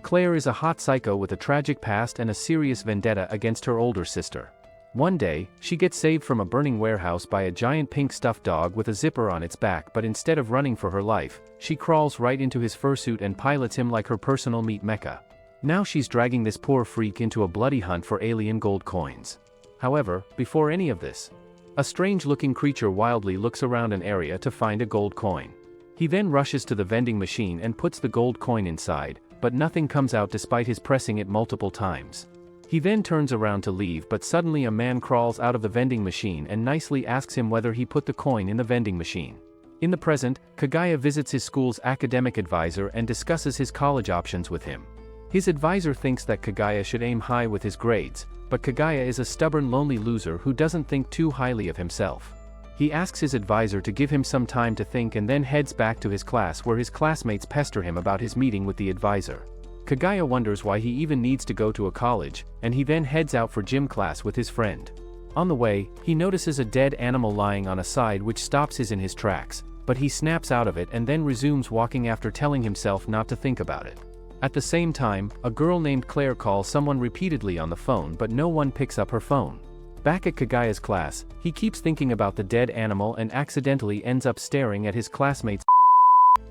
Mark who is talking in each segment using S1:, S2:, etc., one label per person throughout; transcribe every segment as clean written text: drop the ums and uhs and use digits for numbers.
S1: Claire is a hot psycho with a tragic past and a serious vendetta against her older sister. One day, she gets saved from a burning warehouse by a giant pink stuffed dog with a zipper on its back, but instead of running for her life, she crawls right into his fursuit and pilots him like her personal meat mecha. Now she's dragging this poor freak into a bloody hunt for alien gold coins. However, before any of this, a strange-looking creature wildly looks around an area to find a gold coin. He then rushes to the vending machine and puts the gold coin inside, but nothing comes out despite his pressing it multiple times. He then turns around to leave, but suddenly a man crawls out of the vending machine and nicely asks him whether he put the coin in the vending machine. In the present, Kaguya visits his school's academic advisor and discusses his college options with him. His advisor thinks that Kaguya should aim high with his grades, but Kaguya is a stubborn lonely loser who doesn't think too highly of himself. He asks his advisor to give him some time to think and then heads back to his class where his classmates pester him about his meeting with the advisor. Kaguya wonders why he even needs to go to a college, and he then heads out for gym class with his friend. On the way, he notices a dead animal lying on a side which stops him in his tracks, but he snaps out of it and then resumes walking after telling himself not to think about it. At the same time, a girl named Claire calls someone repeatedly on the phone, but no one picks up her phone. Back at Kaguya's class, he keeps thinking about the dead animal and accidentally ends up staring at his classmates.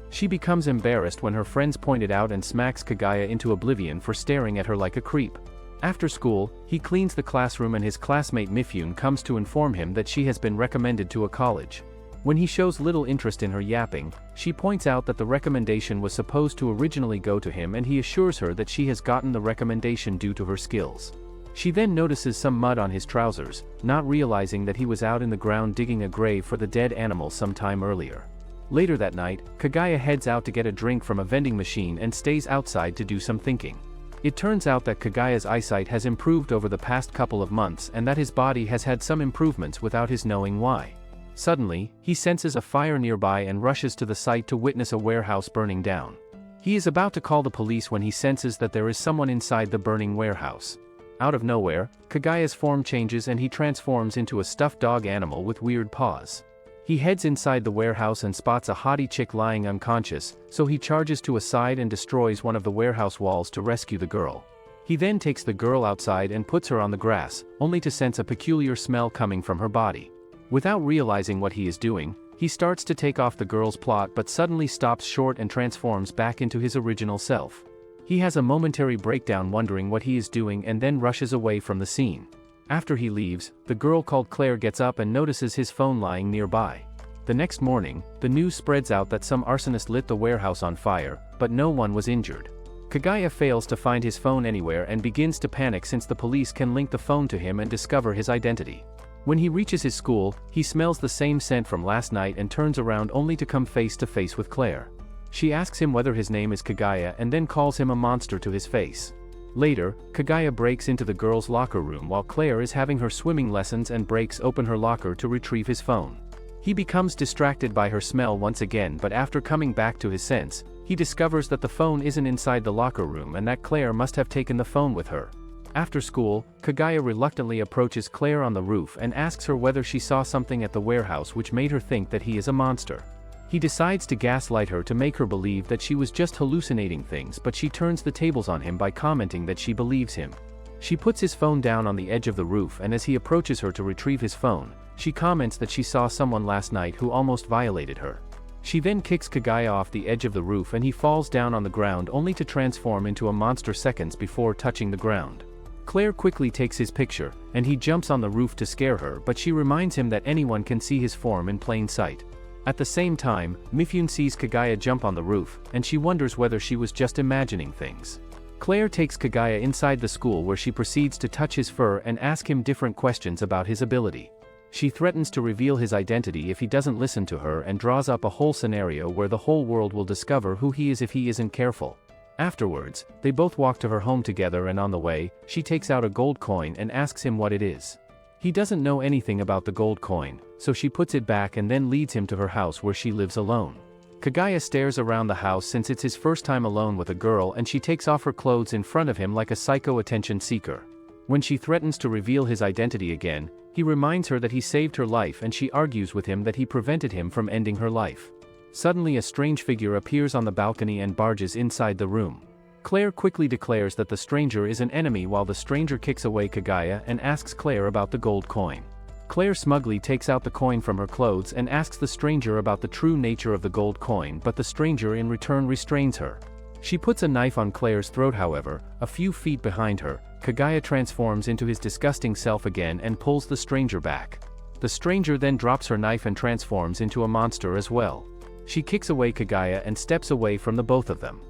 S1: She becomes embarrassed when her friends point it out and smacks Kaguya into oblivion for staring at her like a creep. After school, he cleans the classroom and his classmate Mifune comes to inform him that she has been recommended to a college. When he shows little interest in her yapping, she points out that the recommendation was supposed to originally go to him, and he assures her that she has gotten the recommendation due to her skills. She then notices some mud on his trousers, not realizing that he was out in the ground digging a grave for the dead animal some time earlier. Later that night, Kaguya heads out to get a drink from a vending machine and stays outside to do some thinking. It turns out that Kaguya's eyesight has improved over the past couple of months and that his body has had some improvements without his knowing why. Suddenly, he senses a fire nearby and rushes to the site to witness a warehouse burning down. He is about to call the police when he senses that there is someone inside the burning warehouse. Out of nowhere, Kaguya's form changes and he transforms into a stuffed dog animal with weird paws. He heads inside the warehouse and spots a hottie chick lying unconscious, so he charges to a side and destroys one of the warehouse walls to rescue the girl. He then takes the girl outside and puts her on the grass, only to sense a peculiar smell coming from her body. Without realizing what he is doing, he starts to take off the girl's plot but suddenly stops short and transforms back into his original self. He has a momentary breakdown wondering what he is doing and then rushes away from the scene. After he leaves, the girl called Claire gets up and notices his phone lying nearby. The next morning, the news spreads out that some arsonist lit the warehouse on fire, but no one was injured. Kaguya fails to find his phone anywhere and begins to panic since the police can link the phone to him and discover his identity. When he reaches his school, he smells the same scent from last night and turns around only to come face to face with Claire. She asks him whether his name is Kaguya and then calls him a monster to his face. Later, Kaguya breaks into the girl's locker room while Claire is having her swimming lessons and breaks open her locker to retrieve his phone. He becomes distracted by her smell once again, but after coming back to his sense, he discovers that the phone isn't inside the locker room and that Claire must have taken the phone with her. After school, Kaguya reluctantly approaches Claire on the roof and asks her whether she saw something at the warehouse which made her think that he is a monster. He decides to gaslight her to make her believe that she was just hallucinating things, but she turns the tables on him by commenting that she believes him. She puts his phone down on the edge of the roof, and as he approaches her to retrieve his phone, she comments that she saw someone last night who almost violated her. She then kicks Kaguya off the edge of the roof and he falls down on the ground only to transform into a monster seconds before touching the ground. Claire quickly takes his picture, and he jumps on the roof to scare her, but she reminds him that anyone can see his form in plain sight. At the same time, Mifune sees Kaguya jump on the roof, and she wonders whether she was just imagining things. Claire takes Kaguya inside the school where she proceeds to touch his fur and ask him different questions about his ability. She threatens to reveal his identity if he doesn't listen to her and draws up a whole scenario where the whole world will discover who he is if he isn't careful. Afterwards, they both walk to her home together, and on the way, she takes out a gold coin and asks him what it is. He doesn't know anything about the gold coin, so she puts it back and then leads him to her house where she lives alone. Kaguya stares around the house since it's his first time alone with a girl, and she takes off her clothes in front of him like a psycho attention seeker. When she threatens to reveal his identity again, he reminds her that he saved her life, and she argues with him that he prevented him from ending her life. Suddenly a strange figure appears on the balcony and barges inside the room. Claire quickly declares that the stranger is an enemy while the stranger kicks away Kaguya and asks Claire about the gold coin. Claire smugly takes out the coin from her clothes and asks the stranger about the true nature of the gold coin, but the stranger in return restrains her. She puts a knife on Claire's throat. However, a few feet behind her, Kaguya transforms into his disgusting self again and pulls the stranger back. The stranger then drops her knife and transforms into a monster as well. She kicks away Kaguya and steps away from the both of them.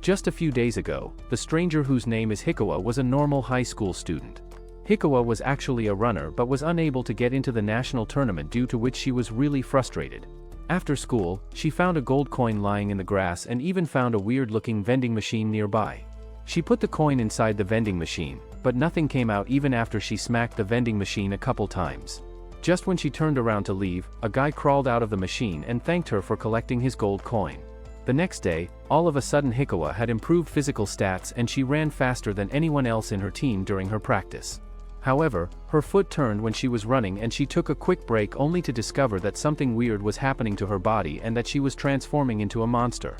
S1: Just a few days ago, the stranger, whose name is Hikawa, was a normal high school student. Hikawa was actually a runner but was unable to get into the national tournament, due to which she was really frustrated. After school, she found a gold coin lying in the grass and even found a weird-looking vending machine nearby. She put the coin inside the vending machine, but nothing came out even after she smacked the vending machine a couple times. Just when she turned around to leave, a guy crawled out of the machine and thanked her for collecting his gold coin. The next day, all of a sudden Hikawa had improved physical stats and she ran faster than anyone else in her team during her practice. However, her foot turned when she was running and she took a quick break, only to discover that something weird was happening to her body and that she was transforming into a monster.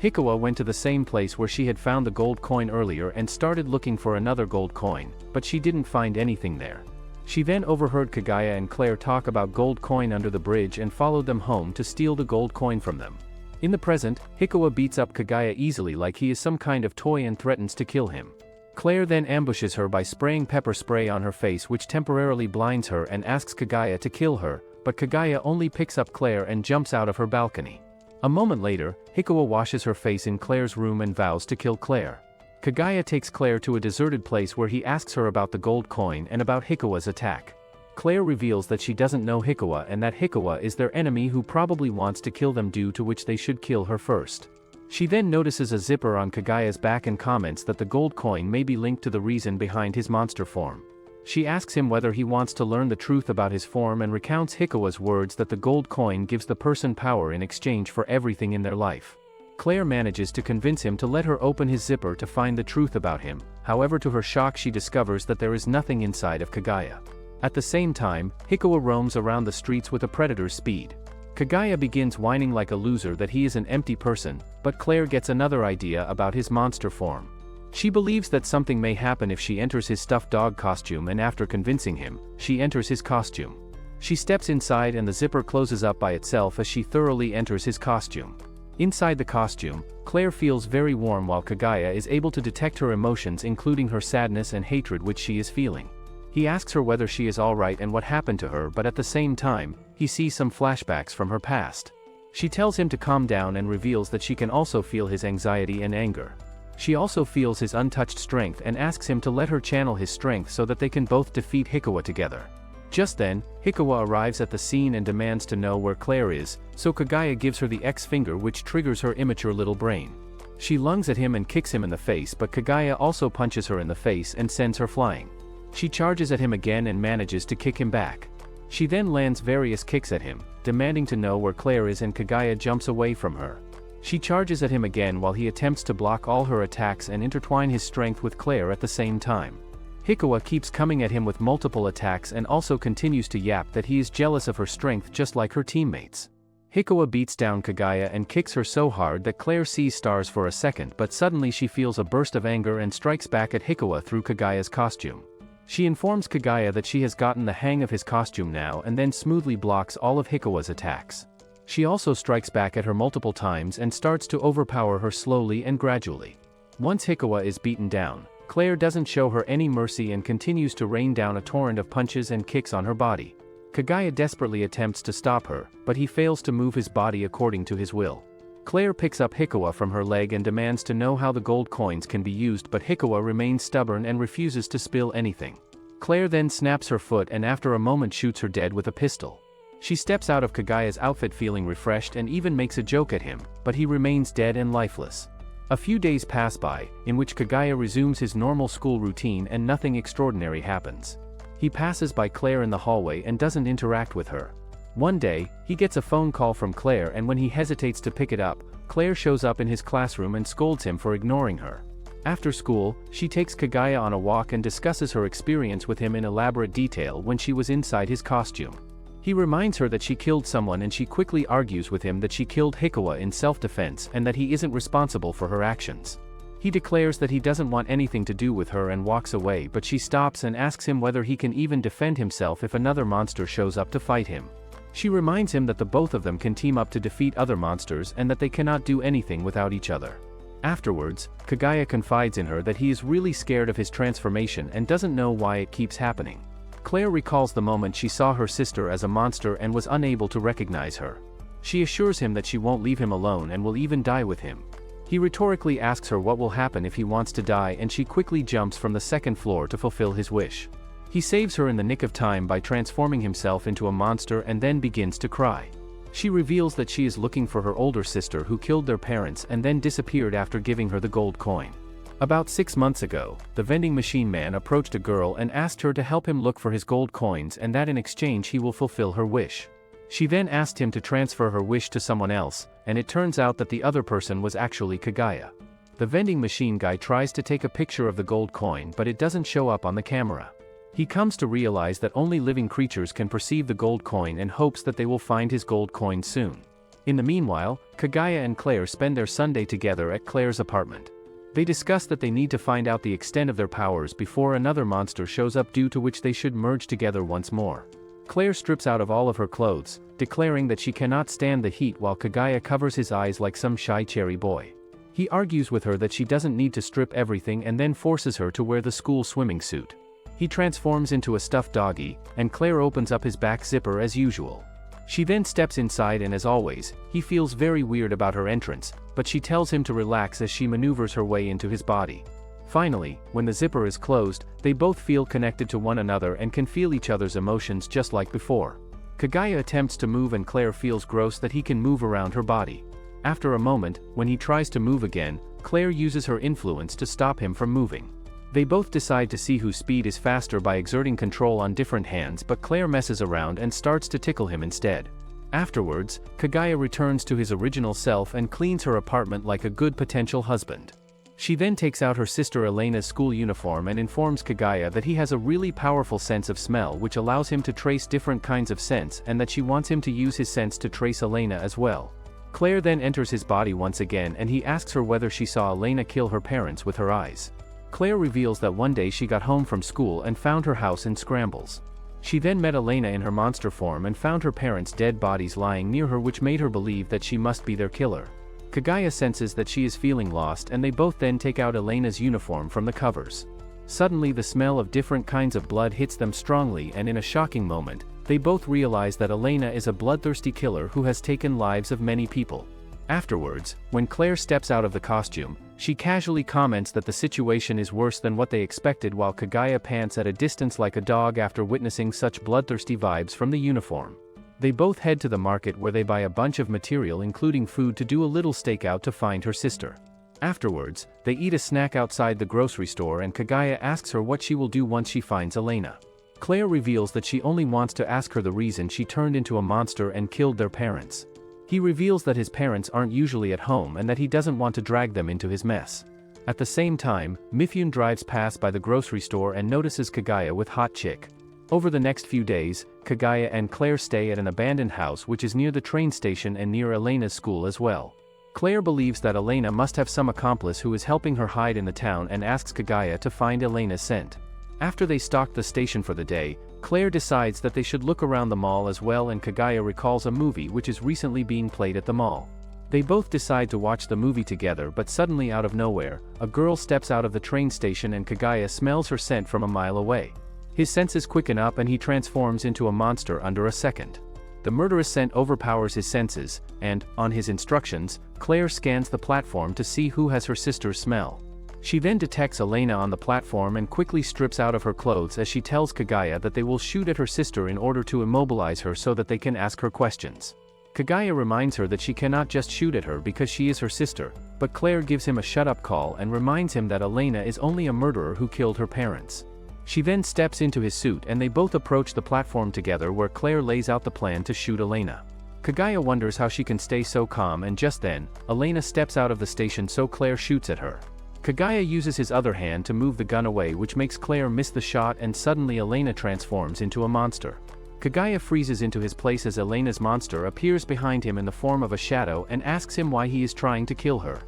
S1: Hikawa went to the same place where she had found the gold coin earlier and started looking for another gold coin, but she didn't find anything there. She then overheard Kaguya and Claire talk about gold coin under the bridge and followed them home to steal the gold coin from them. In the present, Hikawa beats up Kaguya easily like he is some kind of toy and threatens to kill him. Claire then ambushes her by spraying pepper spray on her face, which temporarily blinds her, and asks Kaguya to kill her, but Kaguya only picks up Claire and jumps out of her balcony. A moment later, Hikawa washes her face in Claire's room and vows to kill Claire. Kaguya takes Claire to a deserted place where he asks her about the gold coin and about Hikawa's attack. Claire reveals that she doesn't know Hikawa and that Hikawa is their enemy who probably wants to kill them, due to which they should kill her first. She then notices a zipper on Kaguya's back and comments that the gold coin may be linked to the reason behind his monster form. She asks him whether he wants to learn the truth about his form and recounts Hikawa's words that the gold coin gives the person power in exchange for everything in their life. Claire manages to convince him to let her open his zipper to find the truth about him. However, to her shock, she discovers that there is nothing inside of Kaguya. At the same time, Hikawa roams around the streets with a predator's speed. Kaguya begins whining like a loser that he is an empty person, but Claire gets another idea about his monster form. She believes that something may happen if she enters his stuffed dog costume, and after convincing him, she enters his costume. She steps inside and the zipper closes up by itself as she thoroughly enters his costume. Inside the costume, Claire feels very warm while Kaguya is able to detect her emotions, including her sadness and hatred which she is feeling. He asks her whether she is alright and what happened to her, but at the same time, he sees some flashbacks from her past. She tells him to calm down and reveals that she can also feel his anxiety and anger. She also feels his untouched strength and asks him to let her channel his strength so that they can both defeat Hikawa together. Just then, Hikawa arrives at the scene and demands to know where Claire is, so Kaguya gives her the X finger, which triggers her immature little brain. She lunges at him and kicks him in the face, but Kaguya also punches her in the face and sends her flying. She charges at him again and manages to kick him back. She then lands various kicks at him, demanding to know where Claire is, and Kaguya jumps away from her. She charges at him again while he attempts to block all her attacks and intertwine his strength with Claire at the same time. Hikawa keeps coming at him with multiple attacks and also continues to yap that he is jealous of her strength just like her teammates. Hikawa beats down Kaguya and kicks her so hard that Claire sees stars for a second, but suddenly she feels a burst of anger and strikes back at Hikawa through Kaguya's costume. She informs Kaguya that she has gotten the hang of his costume now and then smoothly blocks all of Hikawa's attacks. She also strikes back at her multiple times and starts to overpower her slowly and gradually. Once Hikawa is beaten down, Claire doesn't show her any mercy and continues to rain down a torrent of punches and kicks on her body. Kaguya desperately attempts to stop her, but he fails to move his body according to his will. Claire picks up Hikawa from her leg and demands to know how the gold coins can be used, but Hikawa remains stubborn and refuses to spill anything. Claire then snaps her foot and after a moment shoots her dead with a pistol. She steps out of Kaguya's outfit feeling refreshed and even makes a joke at him, but he remains dead and lifeless. A few days pass by, in which Kaguya resumes his normal school routine and nothing extraordinary happens. He passes by Claire in the hallway and doesn't interact with her. One day, he gets a phone call from Claire, and when he hesitates to pick it up, Claire shows up in his classroom and scolds him for ignoring her. After school, she takes Kaguya on a walk and discusses her experience with him in elaborate detail when she was inside his costume. He reminds her that she killed someone and she quickly argues with him that she killed Hikawa in self-defense and that he isn't responsible for her actions. He declares that he doesn't want anything to do with her and walks away, but she stops and asks him whether he can even defend himself if another monster shows up to fight him. She reminds him that the both of them can team up to defeat other monsters and that they cannot do anything without each other. Afterwards, Kaguya confides in her that he is really scared of his transformation and doesn't know why it keeps happening. Claire recalls the moment she saw her sister as a monster and was unable to recognize her. She assures him that she won't leave him alone and will even die with him. He rhetorically asks her what will happen if he wants to die, and she quickly jumps from the second floor to fulfill his wish. He saves her in the nick of time by transforming himself into a monster and then begins to cry. She reveals that she is looking for her older sister who killed their parents and then disappeared after giving her the gold coin. About 6 months ago, the vending machine man approached a girl and asked her to help him look for his gold coins and that in exchange he will fulfill her wish. She then asked him to transfer her wish to someone else, and it turns out that the other person was actually Kaguya. The vending machine guy tries to take a picture of the gold coin, but it doesn't show up on the camera. He comes to realize that only living creatures can perceive the gold coin and hopes that they will find his gold coin soon. In the meanwhile, Kaguya and Claire spend their Sunday together at Claire's apartment. They discuss that they need to find out the extent of their powers before another monster shows up, due to which they should merge together once more. Claire strips out of all of her clothes, declaring that she cannot stand the heat, while Kaguya covers his eyes like some shy cherry boy. He argues with her that she doesn't need to strip everything and then forces her to wear the school swimming suit. He transforms into a stuffed doggy, and Claire opens up his back zipper as usual. She then steps inside and as always, he feels very weird about her entrance, but she tells him to relax as she maneuvers her way into his body. Finally, when the zipper is closed, they both feel connected to one another and can feel each other's emotions just like before. Kaguya attempts to move and Claire feels gross that he can move around her body. After a moment, when he tries to move again, Claire uses her influence to stop him from moving. They both decide to see whose speed is faster by exerting control on different hands, but Claire messes around and starts to tickle him instead. Afterwards, Kaguya returns to his original self and cleans her apartment like a good potential husband. She then takes out her sister Elena's school uniform and informs Kaguya that he has a really powerful sense of smell which allows him to trace different kinds of scents, and that she wants him to use his sense to trace Elena as well. Claire then enters his body once again and he asks her whether she saw Elena kill her parents with her eyes. Claire reveals that one day she got home from school and found her house in scrambles. She then met Elena in her monster form and found her parents' dead bodies lying near her, which made her believe that she must be their killer. Kaguya senses that she is feeling lost and they both then take out Elena's uniform from the covers. Suddenly the smell of different kinds of blood hits them strongly, and in a shocking moment, they both realize that Elena is a bloodthirsty killer who has taken lives of many people. Afterwards, when Claire steps out of the costume, she casually comments that the situation is worse than what they expected, while Kaguya pants at a distance like a dog after witnessing such bloodthirsty vibes from the uniform. They both head to the market where they buy a bunch of material including food to do a little stakeout to find her sister. Afterwards, they eat a snack outside the grocery store and Kaguya asks her what she will do once she finds Elena. Claire reveals that she only wants to ask her the reason she turned into a monster and killed their parents. He reveals that his parents aren't usually at home and that he doesn't want to drag them into his mess. At the same time, Mifune drives past by the grocery store and notices Kaguya with Hot Chick. Over the next few days, Kaguya and Claire stay at an abandoned house which is near the train station and near Elena's school as well. Claire believes that Elena must have some accomplice who is helping her hide in the town and asks Kaguya to find Elena's scent. After they stalk the station for the day, Claire decides that they should look around the mall as well, and Kaguya recalls a movie which is recently being played at the mall. They both decide to watch the movie together, but suddenly out of nowhere, a girl steps out of the train station and Kaguya smells her scent from a mile away. His senses quicken up and he transforms into a monster under a second. The murderous scent overpowers his senses, and, on his instructions, Claire scans the platform to see who has her sister's smell. She then detects Elena on the platform and quickly strips out of her clothes as she tells Kaguya that they will shoot at her sister in order to immobilize her so that they can ask her questions. Kaguya reminds her that she cannot just shoot at her because she is her sister, but Claire gives him a shut-up call and reminds him that Elena is only a murderer who killed her parents. She then steps into his suit and they both approach the platform together, where Claire lays out the plan to shoot Elena. Kaguya wonders how she can stay so calm, and just then, Elena steps out of the station so Claire shoots at her. Kaguya uses his other hand to move the gun away, which makes Claire miss the shot, and suddenly Elena transforms into a monster. Kaguya freezes into his place as Elena's monster appears behind him in the form of a shadow and asks him why he is trying to kill her.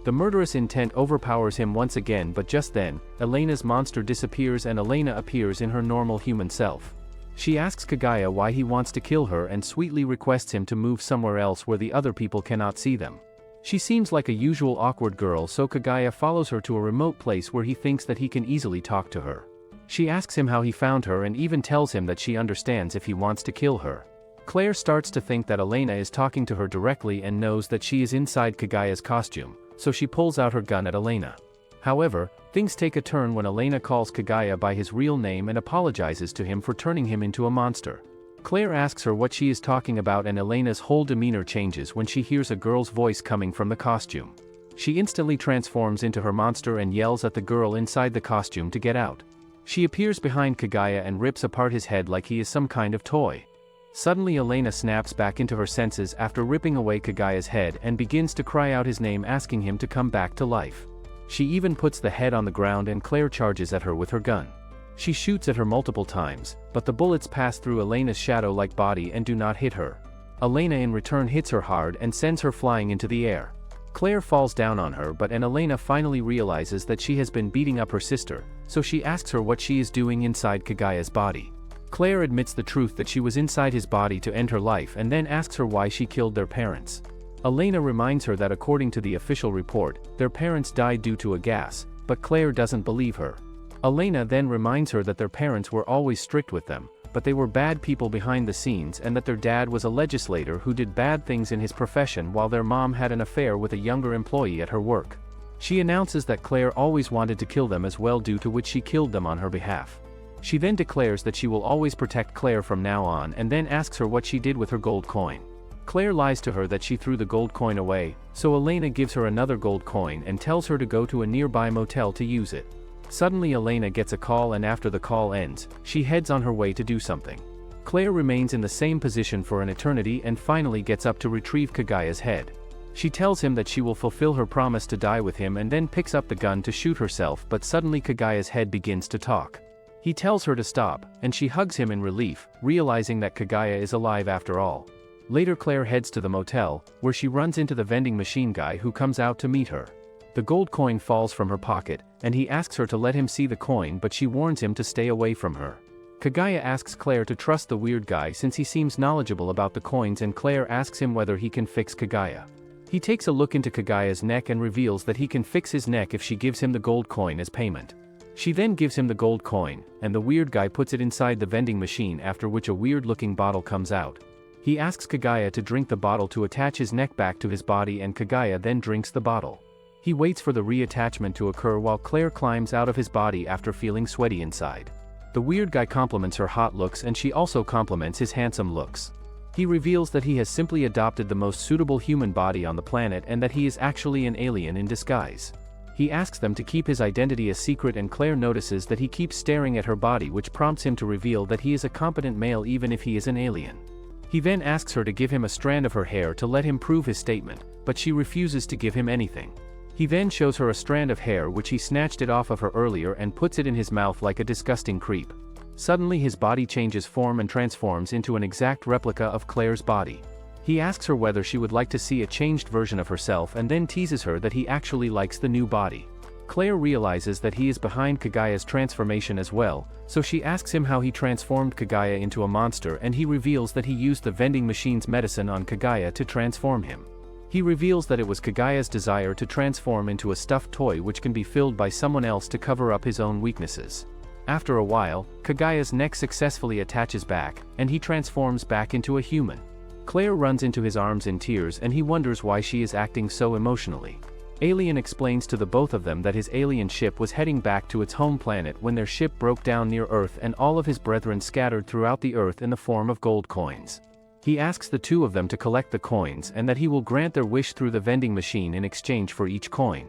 S1: The murderous intent overpowers him once again, but just then, Elena's monster disappears and Elena appears in her normal human self. She asks Kaguya why he wants to kill her and sweetly requests him to move somewhere else where the other people cannot see them. She seems like a usual awkward girl, so Kaguya follows her to a remote place where he thinks that he can easily talk to her. She asks him how he found her and even tells him that she understands if he wants to kill her. Claire starts to think that Elena is talking to her directly and knows that she is inside Kaguya's costume, so she pulls out her gun at Elena. However, things take a turn when Elena calls Kaguya by his real name and apologizes to him for turning him into a monster. Claire asks her what she is talking about and Elena's whole demeanor changes when she hears a girl's voice coming from the costume. She instantly transforms into her monster and yells at the girl inside the costume to get out. She appears behind Kaguya and rips apart his head like he is some kind of toy. Suddenly Elena snaps back into her senses after ripping away Kaguya's head and begins to cry out his name, asking him to come back to life. She even puts the head on the ground and Claire charges at her with her gun. She shoots at her multiple times, but the bullets pass through Elena's shadow-like body and do not hit her. Elena in return hits her hard and sends her flying into the air. Claire falls down on her, but Elena finally realizes that she has been beating up her sister, so she asks her what she is doing inside Kaguya's body. Claire admits the truth that she was inside his body to end her life and then asks her why she killed their parents. Elena reminds her that according to the official report, their parents died due to a gas, but Claire doesn't believe her. Elena then reminds her that their parents were always strict with them, but they were bad people behind the scenes and that their dad was a legislator who did bad things in his profession while their mom had an affair with a younger employee at her work. She announces that Claire always wanted to kill them as well, due to which she killed them on her behalf. She then declares that she will always protect Claire from now on and then asks her what she did with her gold coin. Claire lies to her that she threw the gold coin away, so Elena gives her another gold coin and tells her to go to a nearby motel to use it. Suddenly Elena gets a call and after the call ends, she heads on her way to do something. Claire remains in the same position for an eternity and finally gets up to retrieve Kaguya's head. She tells him that she will fulfill her promise to die with him and then picks up the gun to shoot herself, but suddenly Kaguya's head begins to talk. He tells her to stop, and she hugs him in relief, realizing that Kaguya is alive after all. Later Claire heads to the motel, where she runs into the vending machine guy who comes out to meet her. The gold coin falls from her pocket, and he asks her to let him see the coin, but she warns him to stay away from her. Kaguya asks Claire to trust the weird guy since he seems knowledgeable about the coins, and Claire asks him whether he can fix Kaguya. He takes a look into Kaguya's neck and reveals that he can fix his neck if she gives him the gold coin as payment. She then gives him the gold coin, and the weird guy puts it inside the vending machine, after which a weird-looking bottle comes out. He asks Kaguya to drink the bottle to attach his neck back to his body, and Kaguya then drinks the bottle. He waits for the reattachment to occur while Claire climbs out of his body after feeling sweaty inside. The weird guy compliments her hot looks and she also compliments his handsome looks. He reveals that he has simply adopted the most suitable human body on the planet and that he is actually an alien in disguise. He asks them to keep his identity a secret, and Claire notices that he keeps staring at her body, which prompts him to reveal that he is a competent male even if he is an alien. He then asks her to give him a strand of her hair to let him prove his statement, but she refuses to give him anything. He then shows her a strand of hair which he snatched it off of her earlier and puts it in his mouth like a disgusting creep. Suddenly his body changes form and transforms into an exact replica of Claire's body. He asks her whether she would like to see a changed version of herself and then teases her that he actually likes the new body. Claire realizes that he is behind Kaguya's transformation as well, so she asks him how he transformed Kaguya into a monster, and he reveals that he used the vending machine's medicine on Kaguya to transform him. He reveals that it was Kaguya's desire to transform into a stuffed toy which can be filled by someone else to cover up his own weaknesses. After a while, Kaguya's neck successfully attaches back, and he transforms back into a human. Claire runs into his arms in tears and he wonders why she is acting so emotionally. Alien explains to the both of them that his alien ship was heading back to its home planet when their ship broke down near Earth and all of his brethren scattered throughout the Earth in the form of gold coins. He asks the two of them to collect the coins and that he will grant their wish through the vending machine in exchange for each coin.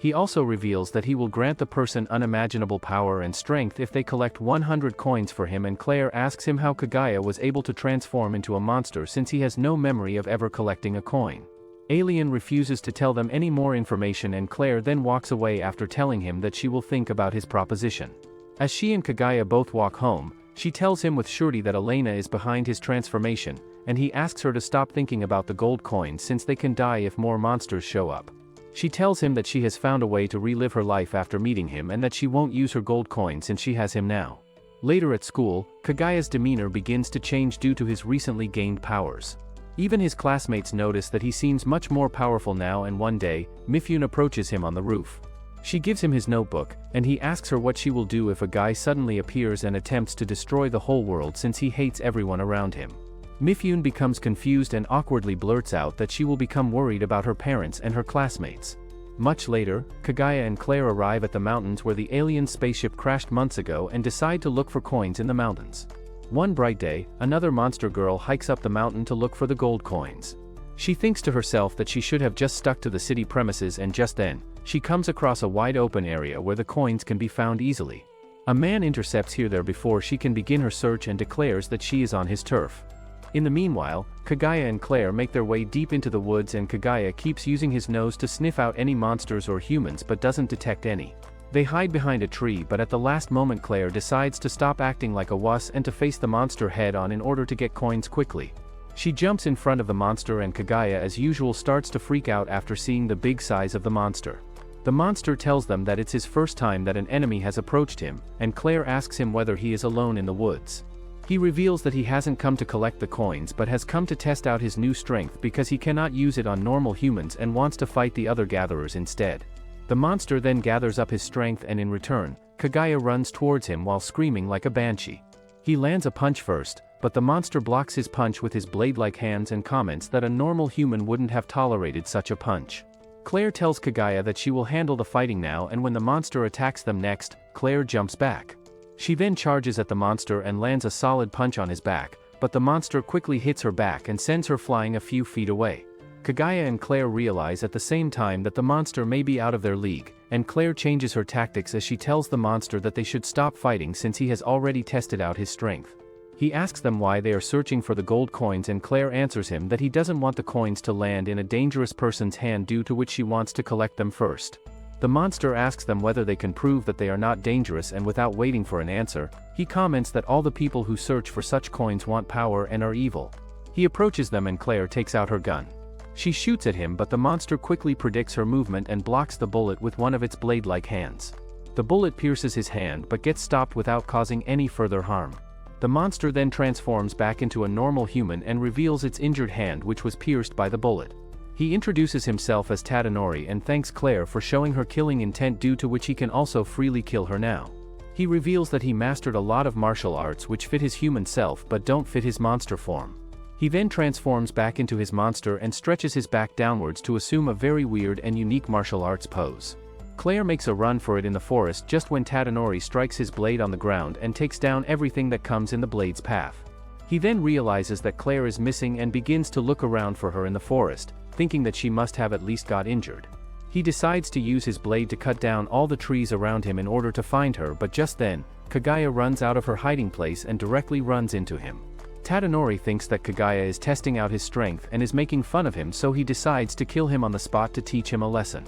S1: He also reveals that he will grant the person unimaginable power and strength if they collect 100 coins for him, and Claire asks him how Kaguya was able to transform into a monster since he has no memory of ever collecting a coin. Alien refuses to tell them any more information, and Claire then walks away after telling him that she will think about his proposition. As she and Kaguya both walk home, she tells him with surety that Elena is behind his transformation, and he asks her to stop thinking about the gold coins since they can die if more monsters show up. She tells him that she has found a way to relive her life after meeting him and that she won't use her gold coin since she has him now. Later at school, Kagaya's demeanor begins to change due to his recently gained powers. Even his classmates notice that he seems much more powerful now, and one day, Mifune approaches him on the roof. She gives him his notebook, and he asks her what she will do if a guy suddenly appears and attempts to destroy the whole world since he hates everyone around him. Mifune becomes confused and awkwardly blurts out that she will become worried about her parents and her classmates. Much later, Kagaya and Claire arrive at the mountains where the alien spaceship crashed months ago and decide to look for coins in the mountains. One bright day, another monster girl hikes up the mountain to look for the gold coins. She thinks to herself that she should have just stuck to the city premises, and just then, she comes across a wide open area where the coins can be found easily. A man intercepts her there before she can begin her search and declares that she is on his turf. In the meanwhile, Kagaya and Claire make their way deep into the woods, and Kagaya keeps using his nose to sniff out any monsters or humans but doesn't detect any. They hide behind a tree, but at the last moment Claire decides to stop acting like a wuss and to face the monster head on in order to get coins quickly. She jumps in front of the monster, and Kagaya as usual starts to freak out after seeing the big size of the monster. The monster tells them that it's his first time that an enemy has approached him, and Claire asks him whether he is alone in the woods. He reveals that he hasn't come to collect the coins but has come to test out his new strength because he cannot use it on normal humans and wants to fight the other gatherers instead. The monster then gathers up his strength, and in return, Kagaya runs towards him while screaming like a banshee. He lands a punch first, but the monster blocks his punch with his blade-like hands and comments that a normal human wouldn't have tolerated such a punch. Claire tells Kagaya that she will handle the fighting now, and when the monster attacks them next, Claire jumps back. She then charges at the monster and lands a solid punch on his back, but the monster quickly hits her back and sends her flying a few feet away. Kagaya and Claire realize at the same time that the monster may be out of their league, and Claire changes her tactics as she tells the monster that they should stop fighting since he has already tested out his strength. He asks them why they are searching for the gold coins, and Claire answers him that he doesn't want the coins to land in a dangerous person's hand, due to which she wants to collect them first. The monster asks them whether they can prove that they are not dangerous, and without waiting for an answer, he comments that all the people who search for such coins want power and are evil. He approaches them, and Claire takes out her gun. She shoots at him, but the monster quickly predicts her movement and blocks the bullet with one of its blade-like hands. The bullet pierces his hand but gets stopped without causing any further harm. The monster then transforms back into a normal human and reveals its injured hand, which was pierced by the bullet. He introduces himself as Tadanori and thanks Claire for showing her killing intent, due to which he can also freely kill her now. He reveals that he mastered a lot of martial arts which fit his human self but don't fit his monster form. He then transforms back into his monster and stretches his back downwards to assume a very weird and unique martial arts pose. Claire makes a run for it in the forest just when Tadanori strikes his blade on the ground and takes down everything that comes in the blade's path. He then realizes that Claire is missing and begins to look around for her in the forest, thinking that she must have at least got injured. He decides to use his blade to cut down all the trees around him in order to find her, but just then, Kagaya runs out of her hiding place and directly runs into him. Tadanori thinks that Kagaya is testing out his strength and is making fun of him, so he decides to kill him on the spot to teach him a lesson.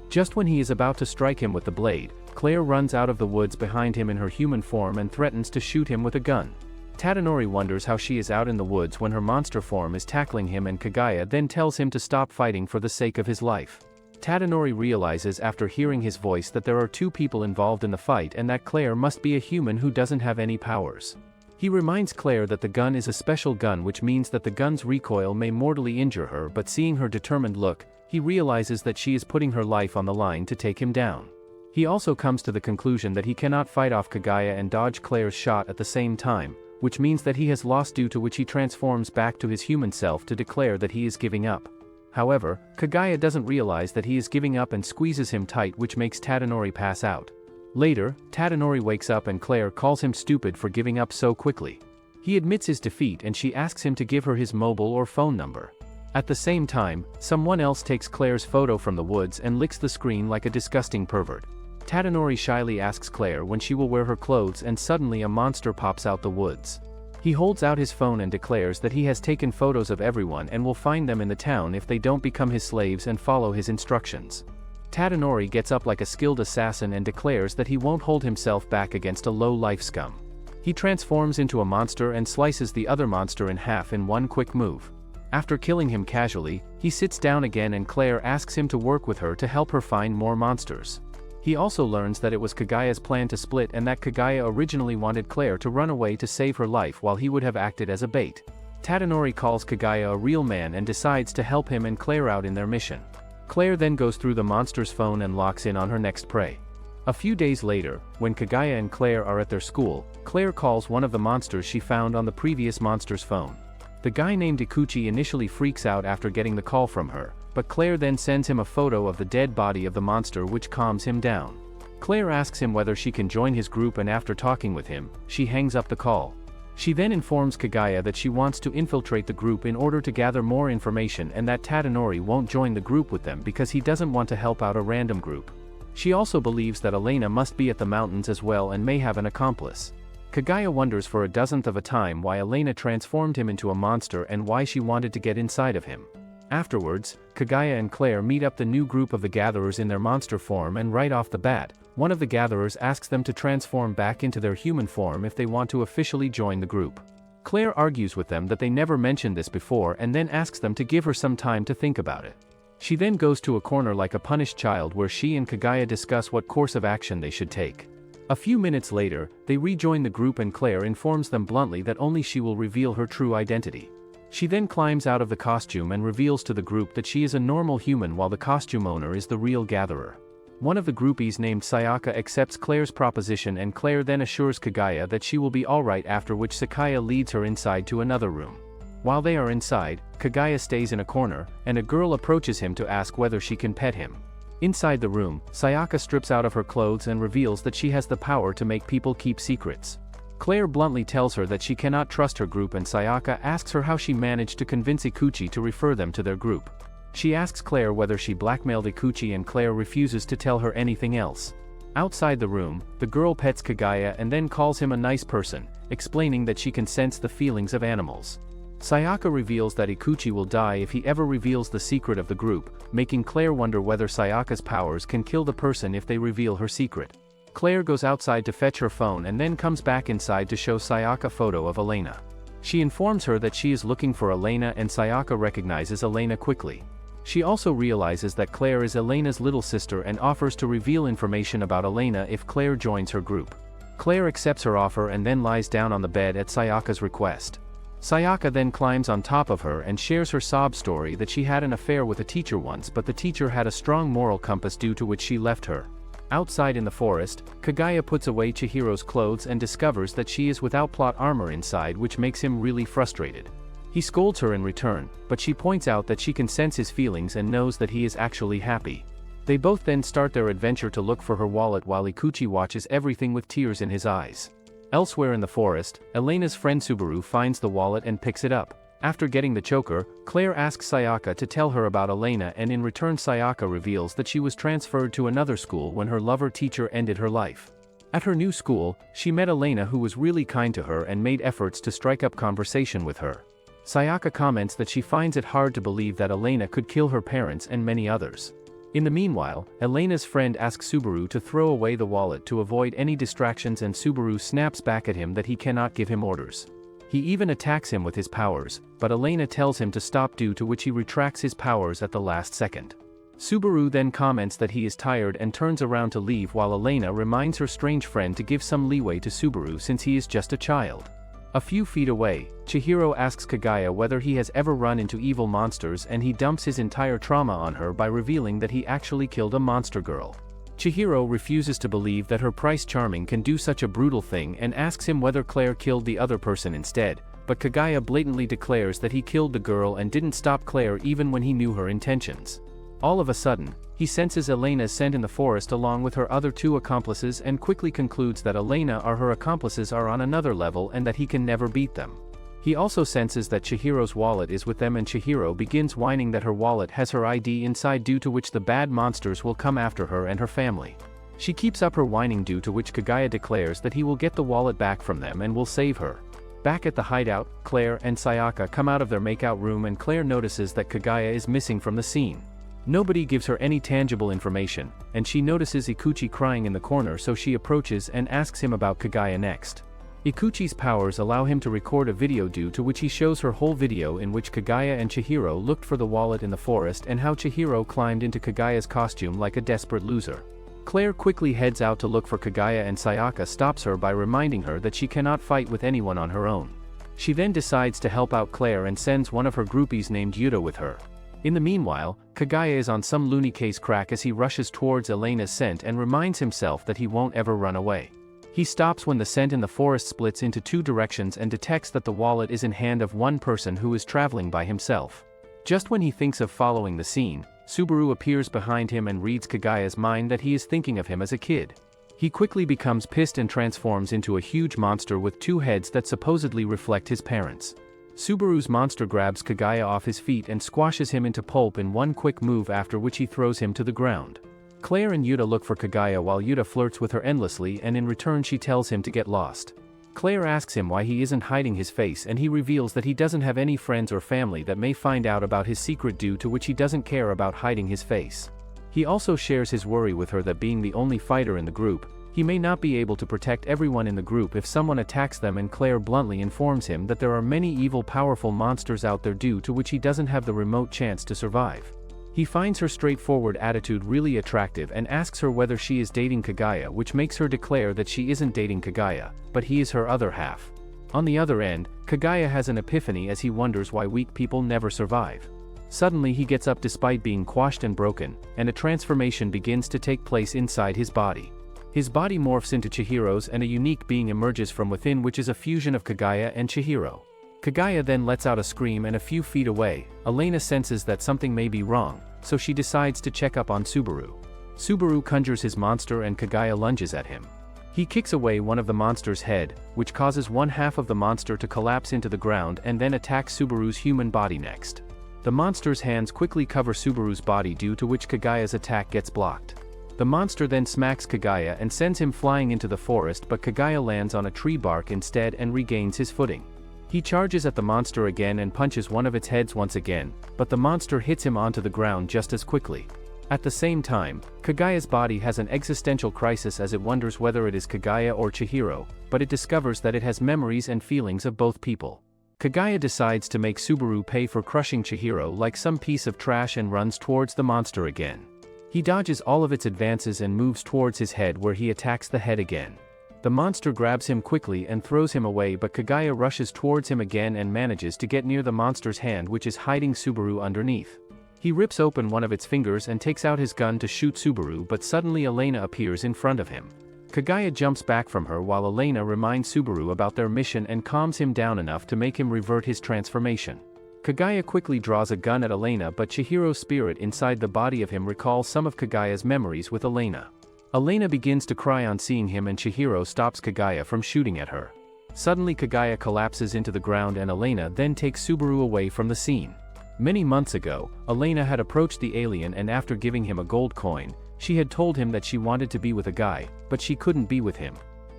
S1: Just when he is about to strike him with the blade, Claire runs out of the woods behind him in her human form and threatens to shoot him with a gun. Tadanori wonders how she is out in the woods when her monster form is tackling him, and Kagaya then tells him to stop fighting for the sake of his life. Tadanori realizes after hearing his voice that there are two people involved in the fight and that Claire must be a human who doesn't have any powers. He reminds Claire that the gun is a special gun, which means that the gun's recoil may mortally injure her, but seeing her determined look, he realizes that she is putting her life on the line to take him down. He also comes to the conclusion that he cannot fight off Kagaya and dodge Claire's shot at the same time, which means that he has lost, due to which he transforms back to his human self to declare that he is giving up. However, Kagaya doesn't realize that he is giving up and squeezes him tight, which makes Tadanori pass out. Later, Tadanori wakes up and Claire calls him stupid for giving up so quickly. He admits his defeat and she asks him to give her his mobile or phone number. At the same time, someone else takes Claire's photo from the woods and licks the screen like a disgusting pervert. Tadanori shyly asks Claire when she will wear her clothes, and suddenly a monster pops out the woods. He holds out his phone and declares that he has taken photos of everyone and will find them in the town if they don't become his slaves and follow his instructions. Tadanori gets up like a skilled assassin and declares that he won't hold himself back against a low-life scum. He transforms into a monster and slices the other monster in half in one quick move. After killing him casually, he sits down again and Claire asks him to work with her to help her find more monsters. He also learns that it was Kagaya's plan to split and that Kagaya originally wanted Claire to run away to save her life while he would have acted as a bait. Tadanori calls Kagaya a real man and decides to help him and Claire out in their mission. Claire then goes through the monster's phone and locks in on her next prey. A few days later, when Kagaya and Claire are at their school, Claire calls one of the monsters she found on the previous monster's phone. The guy named Ikuchi initially freaks out after getting the call from her, but Claire then sends him a photo of the dead body of the monster which calms him down. Claire asks him whether she can join his group and after talking with him, she hangs up the call. She then informs Kagaya that she wants to infiltrate the group in order to gather more information and that Tadanori won't join the group with them because he doesn't want to help out a random group. She also believes that Elena must be at the mountains as well and may have an accomplice. Kagaya wonders for a dozenth of a time why Elena transformed him into a monster and why she wanted to get inside of him. Afterwards, Kagaya and Claire meet up the new group of the gatherers in their monster form and right off the bat, one of the gatherers asks them to transform back into their human form if they want to officially join the group. Claire argues with them that they never mentioned this before and then asks them to give her some time to think about it. She then goes to a corner like a punished child where she and Kagaya discuss what course of action they should take. A few minutes later, they rejoin the group and Claire informs them bluntly that only she will reveal her true identity. She then climbs out of the costume and reveals to the group that she is a normal human while the costume owner is the real gatherer. One of the groupies named Sayaka accepts Claire's proposition and Claire then assures Kagaya that she will be alright, after which Sakaya leads her inside to another room. While they are inside, Kagaya stays in a corner, and a girl approaches him to ask whether she can pet him. Inside the room, Sayaka strips out of her clothes and reveals that she has the power to make people keep secrets. Claire bluntly tells her that she cannot trust her group and Sayaka asks her how she managed to convince Ikuchi to refer them to their group. She asks Claire whether she blackmailed Ikuchi and Claire refuses to tell her anything else. Outside the room, the girl pets Kagaya and then calls him a nice person, explaining that she can sense the feelings of animals. Sayaka reveals that Ikuchi will die if he ever reveals the secret of the group, making Claire wonder whether Sayaka's powers can kill the person if they reveal her secret. Claire goes outside to fetch her phone and then comes back inside to show Sayaka a photo of Elena. She informs her that she is looking for Elena and Sayaka recognizes Elena quickly. She also realizes that Claire is Elena's little sister and offers to reveal information about Elena if Claire joins her group. Claire accepts her offer and then lies down on the bed at Sayaka's request. Sayaka then climbs on top of her and shares her sob story that she had an affair with a teacher once, but the teacher had a strong moral compass due to which she left her. Outside in the forest, Kagaya puts away Chihiro's clothes and discovers that she is without plot armor inside, which makes him really frustrated. He scolds her in return, but she points out that she can sense his feelings and knows that he is actually happy. They both then start their adventure to look for her wallet while Ikuchi watches everything with tears in his eyes. Elsewhere in the forest, Elena's friend Subaru finds the wallet and picks it up. After getting the choker, Claire asks Sayaka to tell her about Elena and in return Sayaka reveals that she was transferred to another school when her lover teacher ended her life. At her new school, she met Elena who was really kind to her and made efforts to strike up conversation with her. Sayaka comments that she finds it hard to believe that Elena could kill her parents and many others. In the meanwhile, Elena's friend asks Subaru to throw away the wallet to avoid any distractions and Subaru snaps back at him that he cannot give him orders. He even attacks him with his powers, but Elena tells him to stop, due to which he retracts his powers at the last second. Subaru then comments that he is tired and turns around to leave while Elena reminds her strange friend to give some leeway to Subaru since he is just a child. A few feet away, Chihiro asks Kagaya whether he has ever run into evil monsters and he dumps his entire trauma on her by revealing that he actually killed a monster girl. Chihiro refuses to believe that her Prince Charming can do such a brutal thing and asks him whether Claire killed the other person instead, but Kagaya blatantly declares that he killed the girl and didn't stop Claire even when he knew her intentions. All of a sudden, he senses Elena's scent in the forest along with her other two accomplices and quickly concludes that Elena or her accomplices are on another level and that he can never beat them. He also senses that Chihiro's wallet is with them and Chihiro begins whining that her wallet has her ID inside, due to which the bad monsters will come after her and her family. She keeps up her whining, due to which Kagaya declares that he will get the wallet back from them and will save her. Back at the hideout, Claire and Sayaka come out of their makeout room and Claire notices that Kagaya is missing from the scene. Nobody gives her any tangible information, and she notices Ikuchi crying in the corner, so she approaches and asks him about Kagaya next. Ikuchi's powers allow him to record a video due to which he shows her whole video in which Kagaya and Chihiro looked for the wallet in the forest and how Chihiro climbed into Kagaya's costume like a desperate loser. Claire quickly heads out to look for Kagaya and Sayaka stops her by reminding her that she cannot fight with anyone on her own. She then decides to help out Claire and sends one of her groupies named Yuta with her. In the meanwhile, Kagaya is on some loony case crack as he rushes towards Elena's scent and reminds himself that he won't ever run away. He stops when the scent in the forest splits into two directions and detects that the wallet is in hand of one person who is traveling by himself. Just when he thinks of following the scene, Subaru appears behind him and reads Kagaya's mind that he is thinking of him as a kid. He quickly becomes pissed and transforms into a huge monster with two heads that supposedly reflect his parents. Subaru's monster grabs Kagaya off his feet and squashes him into pulp in one quick move, after which he throws him to the ground. Claire and Yuta look for Kagaya while Yuta flirts with her endlessly, and in return she tells him to get lost. Claire asks him why he isn't hiding his face, and he reveals that he doesn't have any friends or family that may find out about his secret, due to which he doesn't care about hiding his face. He also shares his worry with her that being the only fighter in the group, he may not be able to protect everyone in the group if someone attacks them, and Claire bluntly informs him that there are many evil powerful monsters out there, due to which he doesn't have the remote chance to survive. He finds her straightforward attitude really attractive and asks her whether she is dating Kagaya, which makes her declare that she isn't dating Kagaya, but he is her other half. On the other end, Kagaya has an epiphany as he wonders why weak people never survive. Suddenly he gets up despite being quashed and broken, and a transformation begins to take place inside his body. His body morphs into Chihiro's and a unique being emerges from within, which is a fusion of Kagaya and Chihiro. Kagaya then lets out a scream, and a few feet away, Elena senses that something may be wrong, so she decides to check up on Subaru. Subaru conjures his monster and Kagaya lunges at him. He kicks away one of the monster's head, which causes one half of the monster to collapse into the ground, and then attacks Subaru's human body next. The monster's hands quickly cover Subaru's body, due to which Kagaya's attack gets blocked. The monster then smacks Kagaya and sends him flying into the forest, but Kagaya lands on a tree bark instead and regains his footing. He charges at the monster again and punches one of its heads once again, but the monster hits him onto the ground just as quickly. At the same time, Kagaya's body has an existential crisis as it wonders whether it is Kagaya or Chihiro, but it discovers that it has memories and feelings of both people. Kagaya decides to make Subaru pay for crushing Chihiro like some piece of trash and runs towards the monster again. He dodges all of its advances and moves towards his head, where he attacks the head again. The monster grabs him quickly and throws him away, but Kagaya rushes towards him again and manages to get near the monster's hand, which is hiding Subaru underneath. He rips open one of its fingers and takes out his gun to shoot Subaru, but suddenly Elena appears in front of him. Kagaya jumps back from her while Elena reminds Subaru about their mission and calms him down enough to make him revert his transformation. Kagaya quickly draws a gun at Elena, but Chihiro's spirit inside the body of him recalls some of Kagaya's memories with Elena. Elena begins to cry on seeing him, and Chihiro stops Kagaya from shooting at her. Suddenly Kagaya collapses into the ground, and Elena then takes Subaru away from the scene. Many months ago, Elena had approached the alien, and after giving him a gold coin, she had told him that she wanted to be with a guy, but she couldn't be with him.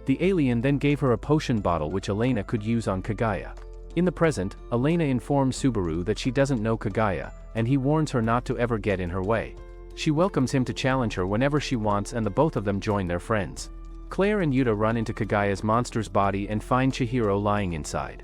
S1: The alien then gave her a potion bottle which Elena could use on Kagaya. In the present, Elena informs Subaru that she doesn't know Kagaya, and he warns her not to ever get in her way. She welcomes him to challenge her whenever she wants, and the both of them join their friends. Claire and Yuta run into Kagaya's monster's body and find Chihiro lying inside.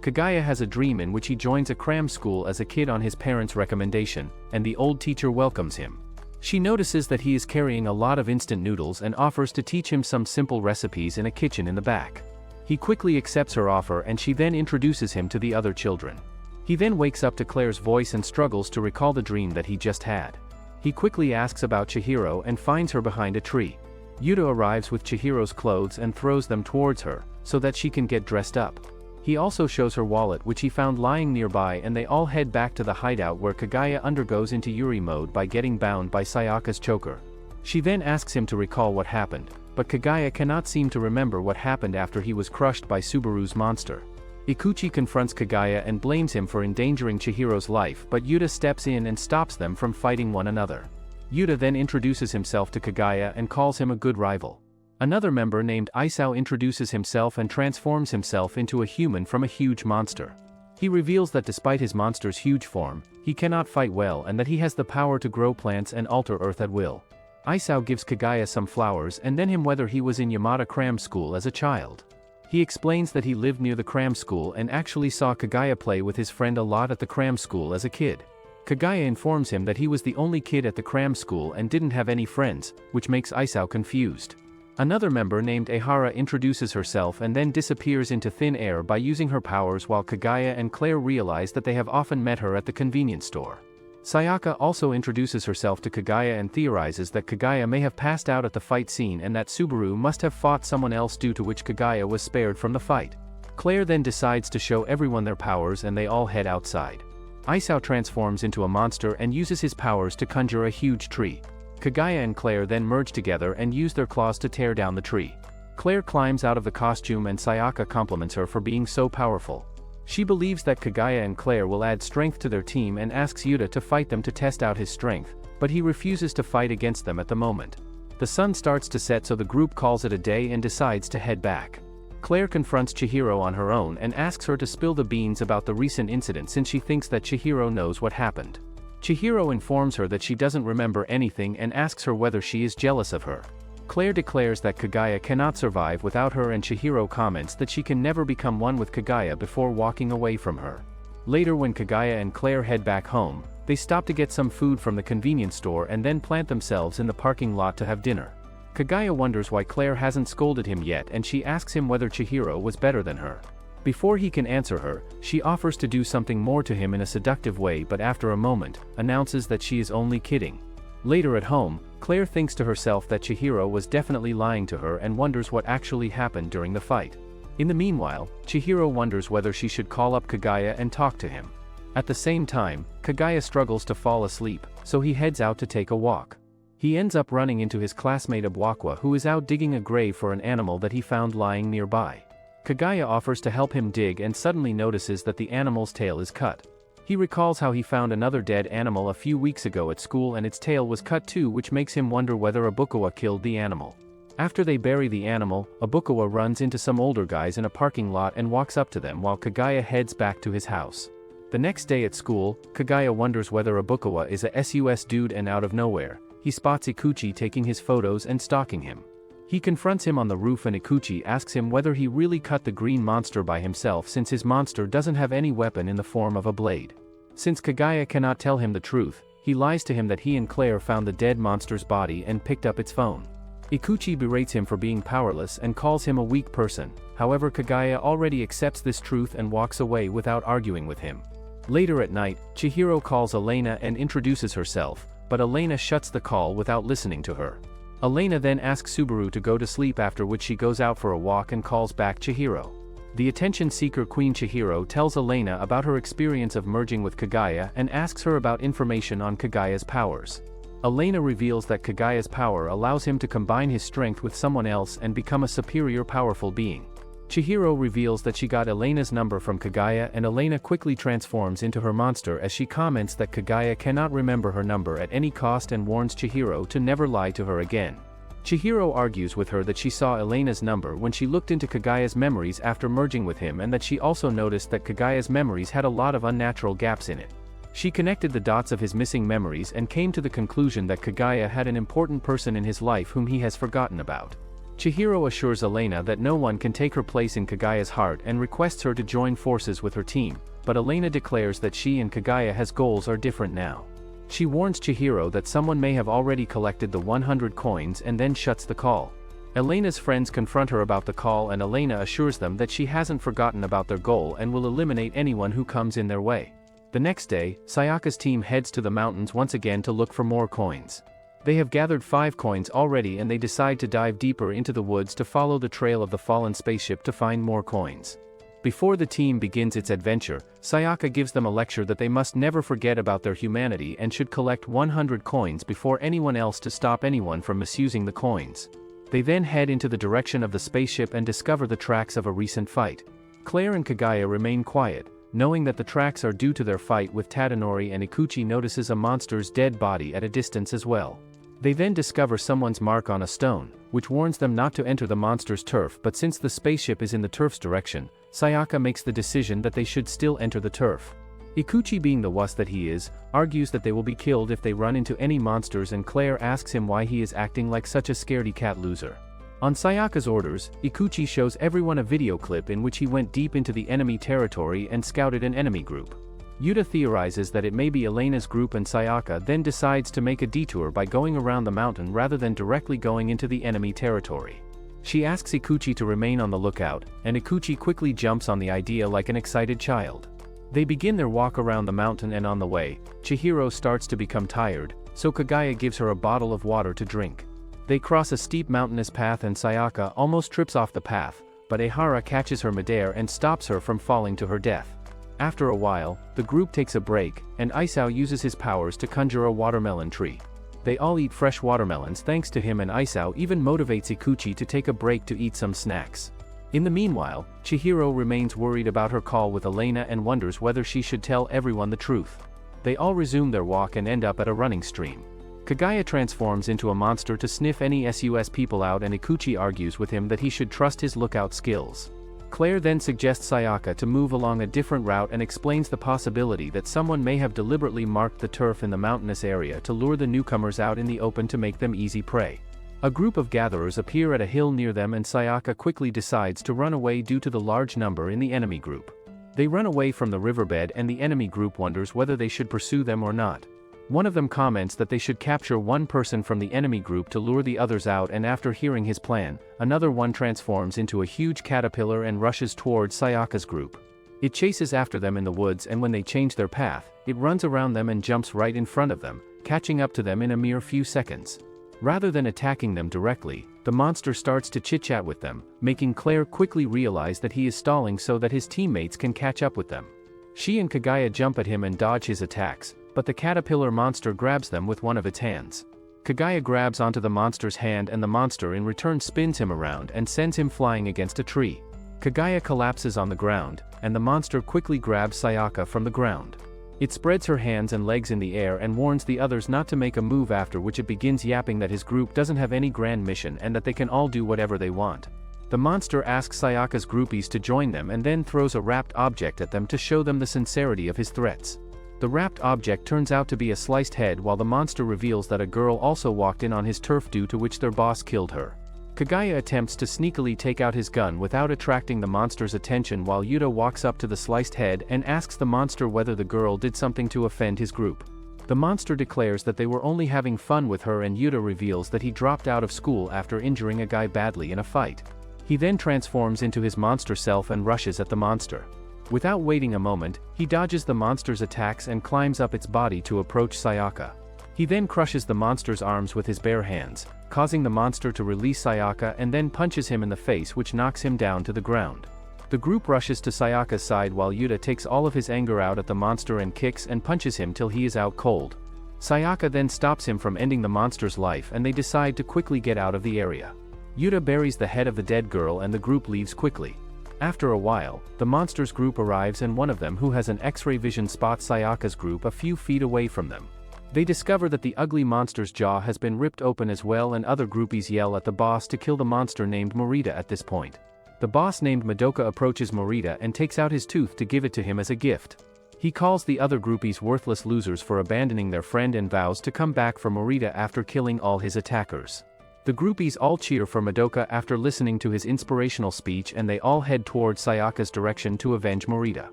S1: Kagaya has a dream in which he joins a cram school as a kid on his parents' recommendation, and the old teacher welcomes him. She notices that he is carrying a lot of instant noodles and offers to teach him some simple recipes in a kitchen in the back. He quickly accepts her offer, and she then introduces him to the other children. He then wakes up to Claire's voice and struggles to recall the dream that he just had. He quickly asks about Chihiro and finds her behind a tree. Yuta arrives with Chihiro's clothes and throws them towards her, so that she can get dressed up. He also shows her wallet, which he found lying nearby, and they all head back to the hideout, where Kagaya undergoes into Yuri mode by getting bound by Sayaka's choker. She then asks him to recall what happened, but Kagaya cannot seem to remember what happened after he was crushed by Subaru's monster. Ikuchi confronts Kagaya and blames him for endangering Chihiro's life, but Yuta steps in and stops them from fighting one another. Yuta then introduces himself to Kagaya and calls him a good rival. Another member named Isao introduces himself and transforms himself into a human from a huge monster. He reveals that despite his monster's huge form, he cannot fight well, and that he has the power to grow plants and alter earth at will. Isao gives Kagaya some flowers and then him whether he was in Yamada Cram School as a child. He explains that he lived near the cram school and actually saw Kagaya play with his friend a lot at the cram school as a kid. Kagaya informs him that he was the only kid at the cram school and didn't have any friends, which makes Isao confused. Another member named Ehara introduces herself and then disappears into thin air by using her powers, while Kagaya and Claire realize that they have often met her at the convenience store. Sayaka also introduces herself to Kagaya and theorizes that Kagaya may have passed out at the fight scene and that Subaru must have fought someone else, due to which Kagaya was spared from the fight. Claire then decides to show everyone their powers and they all head outside. Isao transforms into a monster and uses his powers to conjure a huge tree. Kagaya and Claire then merge together and use their claws to tear down the tree. Claire climbs out of the costume and Sayaka compliments her for being so powerful. She believes that Kagaya and Claire will add strength to their team and asks Yuta to fight them to test out his strength, but he refuses to fight against them at the moment. The sun starts to set, so the group calls it a day and decides to head back. Claire confronts Chihiro on her own and asks her to spill the beans about the recent incident, since she thinks that Chihiro knows what happened. Chihiro informs her that she doesn't remember anything and asks her whether she is jealous of her. Claire declares that Kagaya cannot survive without her, and Chihiro comments that she can never become one with Kagaya before walking away from her. Later, when Kagaya and Claire head back home, they stop to get some food from the convenience store and then plant themselves in the parking lot to have dinner. Kagaya wonders why Claire hasn't scolded him yet, and she asks him whether Chihiro was better than her. Before he can answer her, she offers to do something more to him in a seductive way, but after a moment, announces that she is only kidding. Later at home, Claire thinks to herself that Chihiro was definitely lying to her and wonders what actually happened during the fight. In the meanwhile, Chihiro wonders whether she should call up Kagaya and talk to him. At the same time, Kagaya struggles to fall asleep, so he heads out to take a walk. He ends up running into his classmate Abwakwa, who is out digging a grave for an animal that he found lying nearby. Kagaya offers to help him dig and suddenly notices that the animal's tail is cut. He recalls how he found another dead animal a few weeks ago at school and its tail was cut too, which makes him wonder whether Abukawa killed the animal. After they bury the animal, Abukawa runs into some older guys in a parking lot and walks up to them while Kagaya heads back to his house. The next day at school, Kagaya wonders whether Abukawa is a SUS dude, and out of nowhere, he spots Ikuchi taking his photos and stalking him. He confronts him on the roof and Ikuchi asks him whether he really cut the green monster by himself, since his monster doesn't have any weapon in the form of a blade. Since Kagaya cannot tell him the truth, he lies to him that he and Claire found the dead monster's body and picked up its phone. Ikuchi berates him for being powerless and calls him a weak person. However, Kagaya already accepts this truth and walks away without arguing with him. Later at night, Chihiro calls Elena and introduces herself, but Elena shuts the call without listening to her. Elena then asks Subaru to go to sleep, after which she goes out for a walk and calls back Chihiro. The attention-seeker Queen Chihiro tells Elena about her experience of merging with Kagaya and asks her about information on Kagaya's powers. Elena reveals that Kagaya's power allows him to combine his strength with someone else and become a superior powerful being. Chihiro reveals that she got Elena's number from Kagaya, and Elena quickly transforms into her monster as she comments that Kagaya cannot remember her number at any cost and warns Chihiro to never lie to her again. Chihiro argues with her that she saw Elena's number when she looked into Kagaya's memories after merging with him, and that she also noticed that Kagaya's memories had a lot of unnatural gaps in it. She connected the dots of his missing memories and came to the conclusion that Kagaya had an important person in his life whom he has forgotten about. Chihiro assures Elena that no one can take her place in Kagaya's heart and requests her to join forces with her team, but Elena declares that she and Kagaya's goals are different now. She warns Chihiro that someone may have already collected the 100 coins and then shuts the call. Elena's friends confront her about the call, and Elena assures them that she hasn't forgotten about their goal and will eliminate anyone who comes in their way. The next day, Sayaka's team heads to the mountains once again to look for more coins. They have gathered 5 coins already, and they decide to dive deeper into the woods to follow the trail of the fallen spaceship to find more coins. Before the team begins its adventure, Sayaka gives them a lecture that they must never forget about their humanity and should collect 100 coins before anyone else to stop anyone from misusing the coins. They then head into the direction of the spaceship and discover the tracks of a recent fight. Claire and Kagaya remain quiet, knowing that the tracks are due to their fight with Tadanori, and Ikuchi notices a monster's dead body at a distance as well. They then discover someone's mark on a stone, which warns them not to enter the monster's turf, but since the spaceship is in the turf's direction, Sayaka makes the decision that they should still enter the turf. Ikuchi, being the wuss that he is, argues that they will be killed if they run into any monsters, and Claire asks him why he is acting like such a scaredy cat loser. On Sayaka's orders, Ikuchi shows everyone a video clip in which he went deep into the enemy territory and scouted an enemy group. Yuta theorizes that it may be Elena's group, and Sayaka then decides to make a detour by going around the mountain rather than directly going into the enemy territory. She asks Ikuchi to remain on the lookout, and Ikuchi quickly jumps on the idea like an excited child. They begin their walk around the mountain, and on the way, Chihiro starts to become tired, so Kagaya gives her a bottle of water to drink. They cross a steep mountainous path and Sayaka almost trips off the path, but Ehara catches her midair and stops her from falling to her death. After a while, the group takes a break, and Isao uses his powers to conjure a watermelon tree. They all eat fresh watermelons thanks to him, and Isao even motivates Ikuchi to take a break to eat some snacks. In the meanwhile, Chihiro remains worried about her call with Elena and wonders whether she should tell everyone the truth. They all resume their walk and end up at a running stream. Kagaya transforms into a monster to sniff any SUS people out, and Ikuchi argues with him that he should trust his lookout skills. Claire then suggests Sayaka to move along a different route and explains the possibility that someone may have deliberately marked the turf in the mountainous area to lure the newcomers out in the open to make them easy prey. A group of gatherers appear at a hill near them, and Sayaka quickly decides to run away due to the large number in the enemy group. They run away from the riverbed, and the enemy group wonders whether they should pursue them or not. One of them comments that they should capture one person from the enemy group to lure the others out, and after hearing his plan, another one transforms into a huge caterpillar and rushes towards Sayaka's group. It chases after them in the woods, and when they change their path, it runs around them and jumps right in front of them, catching up to them in a mere few seconds. Rather than attacking them directly, the monster starts to chit-chat with them, making Claire quickly realize that he is stalling so that his teammates can catch up with them. She and Kagaya jump at him and dodge his attacks, but the caterpillar monster grabs them with one of its hands. Kagaya grabs onto the monster's hand, and the monster in return spins him around and sends him flying against a tree. Kagaya collapses on the ground, and the monster quickly grabs Sayaka from the ground. It spreads her hands and legs in the air and warns the others not to make a move, after which it begins yapping that his group doesn't have any grand mission and that they can all do whatever they want. The monster asks Sayaka's groupies to join them and then throws a wrapped object at them to show them the sincerity of his threats. The wrapped object turns out to be a sliced head, while the monster reveals that a girl also walked in on his turf, due to which their boss killed her. Kagaya attempts to sneakily take out his gun without attracting the monster's attention, while Yuta walks up to the sliced head and asks the monster whether the girl did something to offend his group. The monster declares that they were only having fun with her, and Yuta reveals that he dropped out of school after injuring a guy badly in a fight. He then transforms into his monster self and rushes at the monster. Without waiting a moment, he dodges the monster's attacks and climbs up its body to approach Sayaka. He then crushes the monster's arms with his bare hands, causing the monster to release Sayaka, and then punches him in the face, which knocks him down to the ground. The group rushes to Sayaka's side while Yuta takes all of his anger out at the monster and kicks and punches him till he is out cold. Sayaka then stops him from ending the monster's life, and they decide to quickly get out of the area. Yuta buries the head of the dead girl, and the group leaves quickly. After a while, the monster's group arrives, and one of them, who has an X-ray vision, spots Sayaka's group a few feet away from them. They discover that the ugly monster's jaw has been ripped open as well, and other groupies yell at the boss to kill the monster named Morita at this point. The boss named Madoka approaches Morita and takes out his tooth to give it to him as a gift. He calls the other groupies worthless losers for abandoning their friend and vows to come back for Morita after killing all his attackers. The groupies all cheer for Madoka after listening to his inspirational speech, and they all head towards Sayaka's direction to avenge Morita.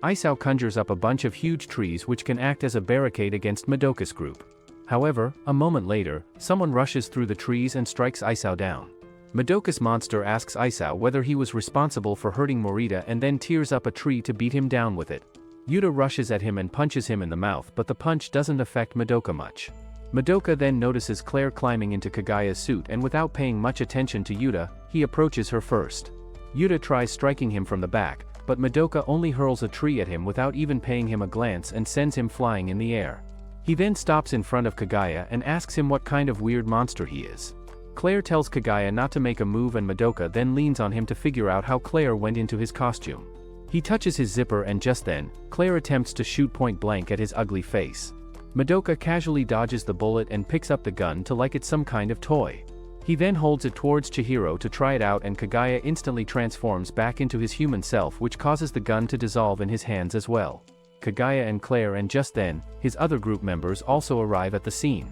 S1: Isao conjures up a bunch of huge trees which can act as a barricade against Madoka's group. However, a moment later, someone rushes through the trees and strikes Isao down. Madoka's monster asks Isao whether he was responsible for hurting Morita, and then tears up a tree to beat him down with it. Yuta rushes at him and punches him in the mouth, but the punch doesn't affect Madoka much. Madoka then notices Claire climbing into Kagaya's suit, and without paying much attention to Yuta, he approaches her first. Yuta tries striking him from the back, but Madoka only hurls a tree at him without even paying him a glance and sends him flying in the air. He then stops in front of Kagaya and asks him what kind of weird monster he is. Claire tells Kagaya not to make a move, and Madoka then leans on him to figure out how Claire went into his costume. He touches his zipper, and just then, Claire attempts to shoot point blank at his ugly face. Madoka casually dodges the bullet and picks up the gun to like it's some kind of toy. He then holds it towards Chihiro to try it out, and Kagaya instantly transforms back into his human self, which causes the gun to dissolve in his hands as well. Kagaya and Claire, and just then, his other group members also arrive at the scene.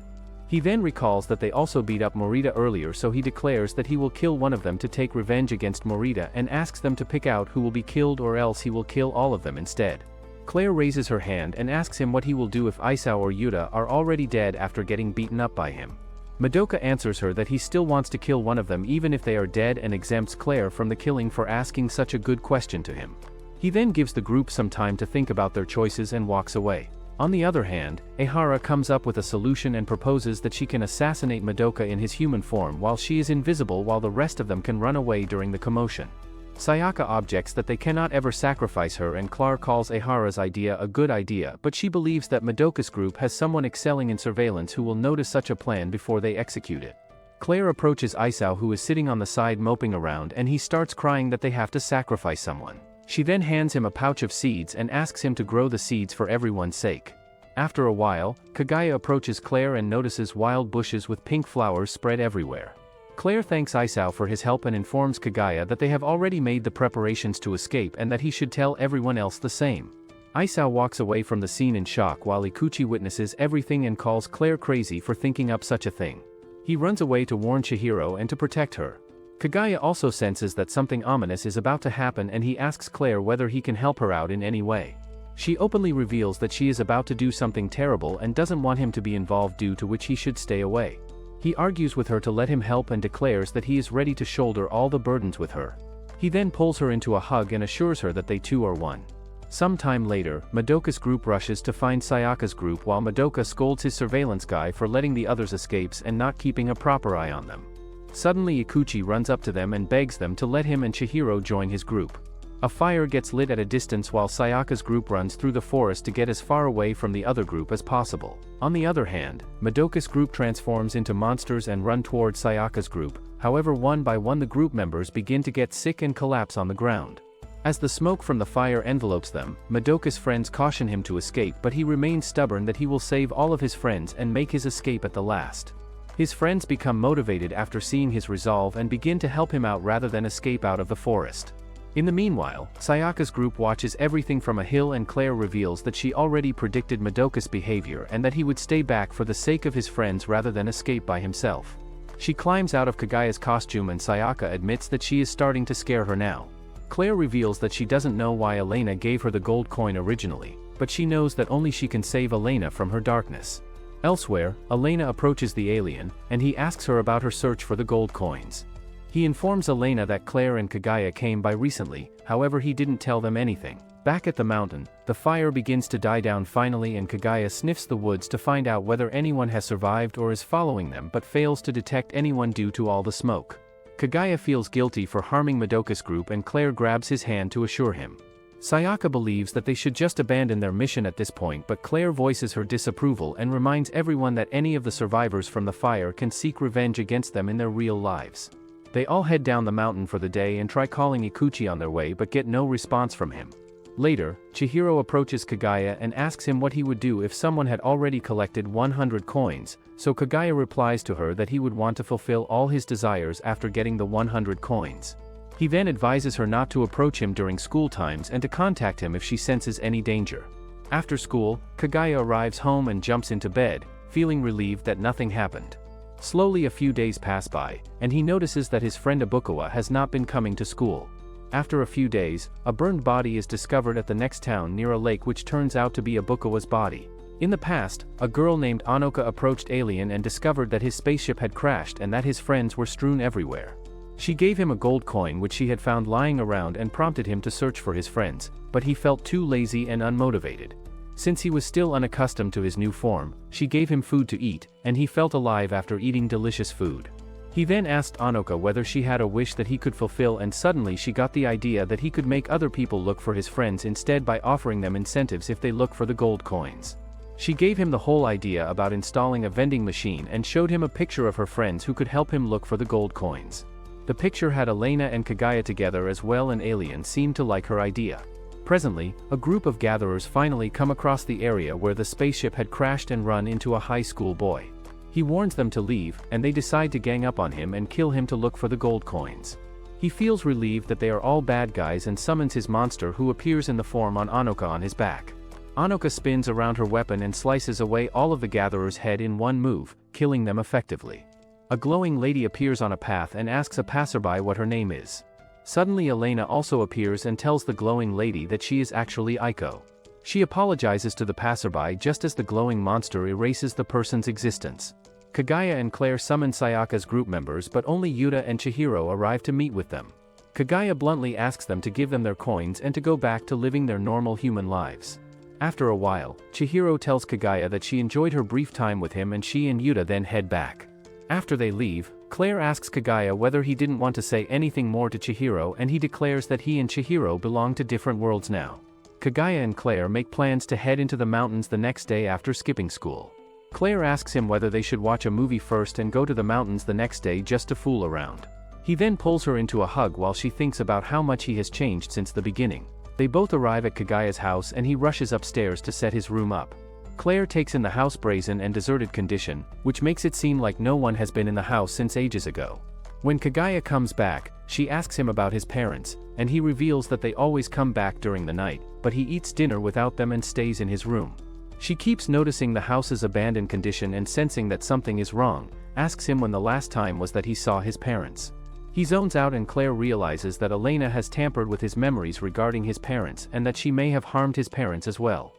S1: He then recalls that they also beat up Morita earlier, so he declares that he will kill one of them to take revenge against Morita and asks them to pick out who will be killed, or else he will kill all of them instead. Claire raises her hand and asks him what he will do if Isao or Yuta are already dead after getting beaten up by him. Madoka answers her that he still wants to kill one of them even if they are dead, and exempts Claire from the killing for asking such a good question to him. He then gives the group some time to think about their choices and walks away. On the other hand, Ehara comes up with a solution and proposes that she can assassinate Madoka in his human form while she is invisible, while the rest of them can run away during the commotion. Sayaka objects that they cannot ever sacrifice her, and Claire calls Ehara's idea a good idea, but she believes that Madoka's group has someone excelling in surveillance who will notice such a plan before they execute it. Claire approaches Isao, who is sitting on the side moping around, and he starts crying that they have to sacrifice someone. She then hands him a pouch of seeds and asks him to grow the seeds for everyone's sake. After a while, Kagaya approaches Claire and notices wild bushes with pink flowers spread everywhere. Claire thanks Isao for his help and informs Kagaya that they have already made the preparations to escape and that he should tell everyone else the same. Isao walks away from the scene in shock while Ikuchi witnesses everything and calls Claire crazy for thinking up such a thing. He runs away to warn Chihiro and to protect her. Kagaya also senses that something ominous is about to happen, and he asks Claire whether he can help her out in any way. She openly reveals that she is about to do something terrible and doesn't want him to be involved, due to which he should stay away. He argues with her to let him help and declares that he is ready to shoulder all the burdens with her. He then pulls her into a hug and assures her that they two are one. Some time later, Madoka's group rushes to find Sayaka's group while Madoka scolds his surveillance guy for letting the others escape and not keeping a proper eye on them. Suddenly Ikuchi runs up to them and begs them to let him and Chihiro join his group. A fire gets lit at a distance while Sayaka's group runs through the forest to get as far away from the other group as possible. On the other hand, Madoka's group transforms into monsters and run toward Sayaka's group. However, one by one the group members begin to get sick and collapse on the ground. As the smoke from the fire envelopes them, Madoka's friends caution him to escape, but he remains stubborn that he will save all of his friends and make his escape at the last. His friends become motivated after seeing his resolve and begin to help him out rather than escape out of the forest. In the meanwhile, Sayaka's group watches everything from a hill, and Claire reveals that she already predicted Madoka's behavior and that he would stay back for the sake of his friends rather than escape by himself. She climbs out of Kagaya's costume and Sayaka admits that she is starting to scare her now. Claire reveals that she doesn't know why Elena gave her the gold coin originally, but she knows that only she can save Elena from her darkness. Elsewhere, Elena approaches the alien, and he asks her about her search for the gold coins. He informs Elena that Claire and Kagaya came by recently, however he didn't tell them anything. Back at the mountain, the fire begins to die down finally, and Kagaya sniffs the woods to find out whether anyone has survived or is following them, but fails to detect anyone due to all the smoke. Kagaya feels guilty for harming Madoka's group, and Claire grabs his hand to assure him. Sayaka believes that they should just abandon their mission at this point, but Claire voices her disapproval and reminds everyone that any of the survivors from the fire can seek revenge against them in their real lives. They all head down the mountain for the day and try calling Ikuchi on their way but get no response from him. Later, Chihiro approaches Kagaya and asks him what he would do if someone had already collected 100 coins, so Kagaya replies to her that he would want to fulfill all his desires after getting the 100 coins. He then advises her not to approach him during school times and to contact him if she senses any danger. After school, Kagaya arrives home and jumps into bed, feeling relieved that nothing happened. Slowly a few days pass by, and he notices that his friend Ibukawa has not been coming to school. After a few days, a burned body is discovered at the next town near a lake, which turns out to be Ibukawa's body. In the past, a girl named Anoka approached Alien and discovered that his spaceship had crashed and that his friends were strewn everywhere. She gave him a gold coin which she had found lying around and prompted him to search for his friends, but he felt too lazy and unmotivated. Since he was still unaccustomed to his new form, she gave him food to eat, and he felt alive after eating delicious food. He then asked Anoka whether she had a wish that he could fulfill, and suddenly she got the idea that he could make other people look for his friends instead by offering them incentives if they look for the gold coins. She gave him the whole idea about installing a vending machine and showed him a picture of her friends who could help him look for the gold coins. The picture had Elena and Kagaya together as well, and Alien seemed to like her idea. Presently, a group of gatherers finally come across the area where the spaceship had crashed and run into a high school boy. He warns them to leave, and they decide to gang up on him and kill him to look for the gold coins. He feels relieved that they are all bad guys and summons his monster, who appears in the form on Anoka on his back. Anoka spins around her weapon and slices away all of the gatherers' head in one move, killing them effectively. A glowing lady appears on a path and asks a passerby what her name is. Suddenly Elena also appears and tells the glowing lady that she is actually Aiko. She apologizes to the passerby just as the glowing monster erases the person's existence. Kagaya and Claire summon Sayaka's group members, but only Yuta and Chihiro arrive to meet with them. Kagaya bluntly asks them to give them their coins and to go back to living their normal human lives. After a while, Chihiro tells Kagaya that she enjoyed her brief time with him and she and Yuta then head back. After they leave, Claire asks Kagaya whether he didn't want to say anything more to Chihiro, and he declares that he and Chihiro belong to different worlds now. Kagaya and Claire make plans to head into the mountains the next day after skipping school. Claire asks him whether they should watch a movie first and go to the mountains the next day just to fool around. He then pulls her into a hug while she thinks about how much he has changed since the beginning. They both arrive at Kagaya's house and he rushes upstairs to set his room up. Claire takes in the house brazen and deserted condition, which makes it seem like no one has been in the house since ages ago. When Kagaya comes back, she asks him about his parents, and he reveals that they always come back during the night, but he eats dinner without them and stays in his room. She keeps noticing the house's abandoned condition and sensing that something is wrong, asks him when the last time was that he saw his parents. He zones out and Claire realizes that Elena has tampered with his memories regarding his parents and that she may have harmed his parents as well.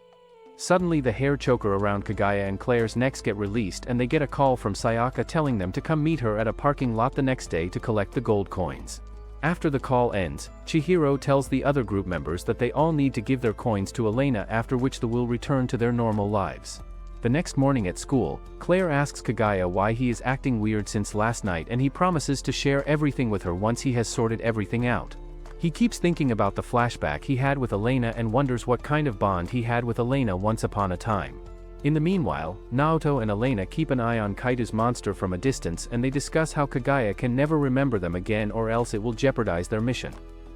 S1: Suddenly the hair choker around Kagaya and Claire's necks get released and they get a call from Sayaka telling them to come meet her at a parking lot the next day to collect the gold coins. After the call ends, Chihiro tells the other group members that they all need to give their coins to Elena, after which they will return to their normal lives. The next morning at school, Claire asks Kagaya why he is acting weird since last night, and he promises to share everything with her once he has sorted everything out. He keeps thinking about the flashback he had with Elena and wonders what kind of bond he had with Elena once upon a time. In the meanwhile, Naoto and Elena keep an eye on Kaitu's monster from a distance and they discuss how Kagaya can never remember them again or else it will jeopardize their mission.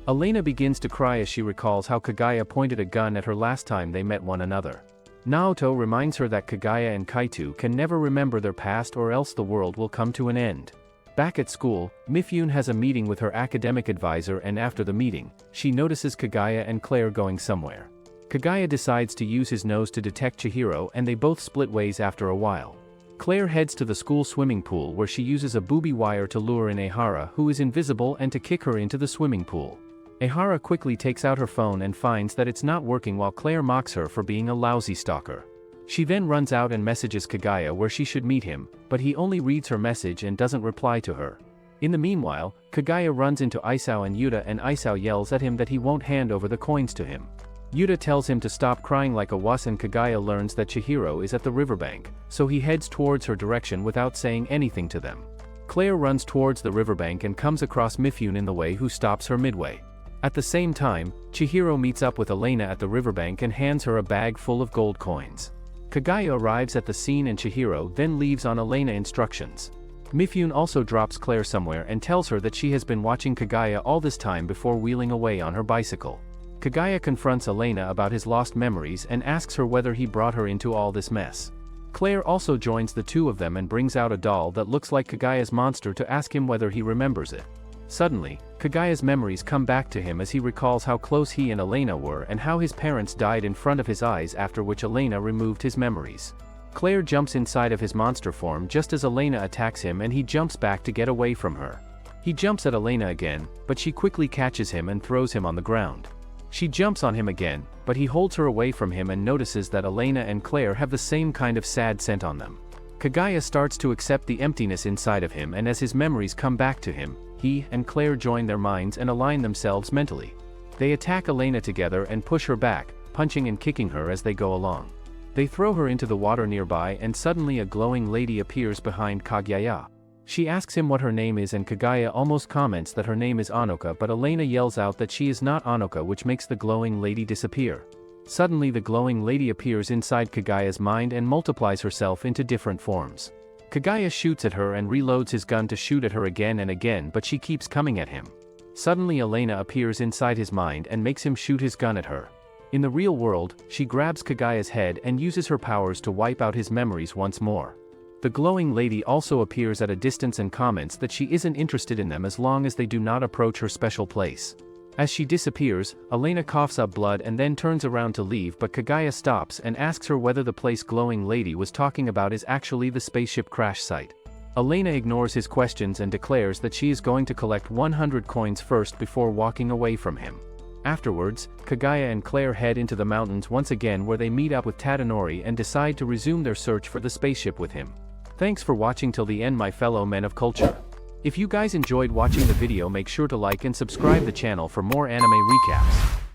S1: Elena begins to cry as she recalls how Kagaya pointed a gun at her last time they met one another. Naoto reminds her that Kagaya and Kaitu can never remember their past or else the world will come to an end. Back at school, Mifune has a meeting with her academic advisor, and after the meeting, she notices Kagaya and Claire going somewhere. Kagaya decides to use his nose to detect Chihiro and they both split ways after a while. Claire heads to the school swimming pool where she uses a booby wire to lure in Ehara, who is invisible, and to kick her into the swimming pool. Ehara quickly takes out her phone and finds that it's not working while Claire mocks her for being a lousy stalker. She then runs out and messages Kagaya where she should meet him, but he only reads her message and doesn't reply to her. In the meanwhile, Kagaya runs into Isao and Yuta and Isao yells at him that he won't hand over the coins to him. Yuta tells him to stop crying like a wuss and Kagaya learns that Chihiro is at the riverbank, so he heads towards her direction without saying anything to them. Claire runs towards the riverbank and comes across Mifune in the way, who stops her midway. At the same time, Chihiro meets up with Elena at the riverbank and hands her a bag full of gold coins. Kagaya arrives at the scene and Chihiro then leaves on Elena instructions. Mifune also drops Claire somewhere and tells her that she has been watching Kagaya all this time before wheeling away on her bicycle. Kagaya confronts Elena about his lost memories and asks her whether he brought her into all this mess. Claire also joins the two of them and brings out a doll that looks like Kagaya's monster to ask him whether he remembers it. Suddenly, Kagaya's memories come back to him as he recalls how close he and Elena were and how his parents died in front of his eyes, after which Elena removed his memories. Claire jumps inside of his monster form just as Elena attacks him and he jumps back to get away from her. He jumps at Elena again, but she quickly catches him and throws him on the ground. She jumps on him again, but he holds her away from him and notices that Elena and Claire have the same kind of sad scent on them. Kagaya starts to accept the emptiness inside of him, and as his memories come back to him, he and Claire join their minds and align themselves mentally. They attack Elena together and push her back, punching and kicking her as they go along. They throw her into the water nearby and suddenly a glowing lady appears behind Kagaya. She asks him what her name is and Kagaya almost comments that her name is Anoka, but Elena yells out that she is not Anoka, which makes the glowing lady disappear. Suddenly the glowing lady appears inside Kagaya's mind and multiplies herself into different forms. Kagaya shoots at her and reloads his gun to shoot at her again and again, but she keeps coming at him. Suddenly Elena appears inside his mind and makes him shoot his gun at her. In the real world, she grabs Kagaya's head and uses her powers to wipe out his memories once more. The glowing lady also appears at a distance and comments that she isn't interested in them as long as they do not approach her special place. As she disappears, Elena coughs up blood and then turns around to leave, but Kaguya stops and asks her whether the place glowing lady was talking about is actually the spaceship crash site. Elena ignores his questions and declares that she is going to collect 100 coins first before walking away from him. Afterwards, Kaguya and Claire head into the mountains once again, where they meet up with Tadanori and decide to resume their search for the spaceship with him. Thanks for watching till the end, my fellow men of culture. If you guys enjoyed watching the video, make sure to like and subscribe the channel for more anime recaps.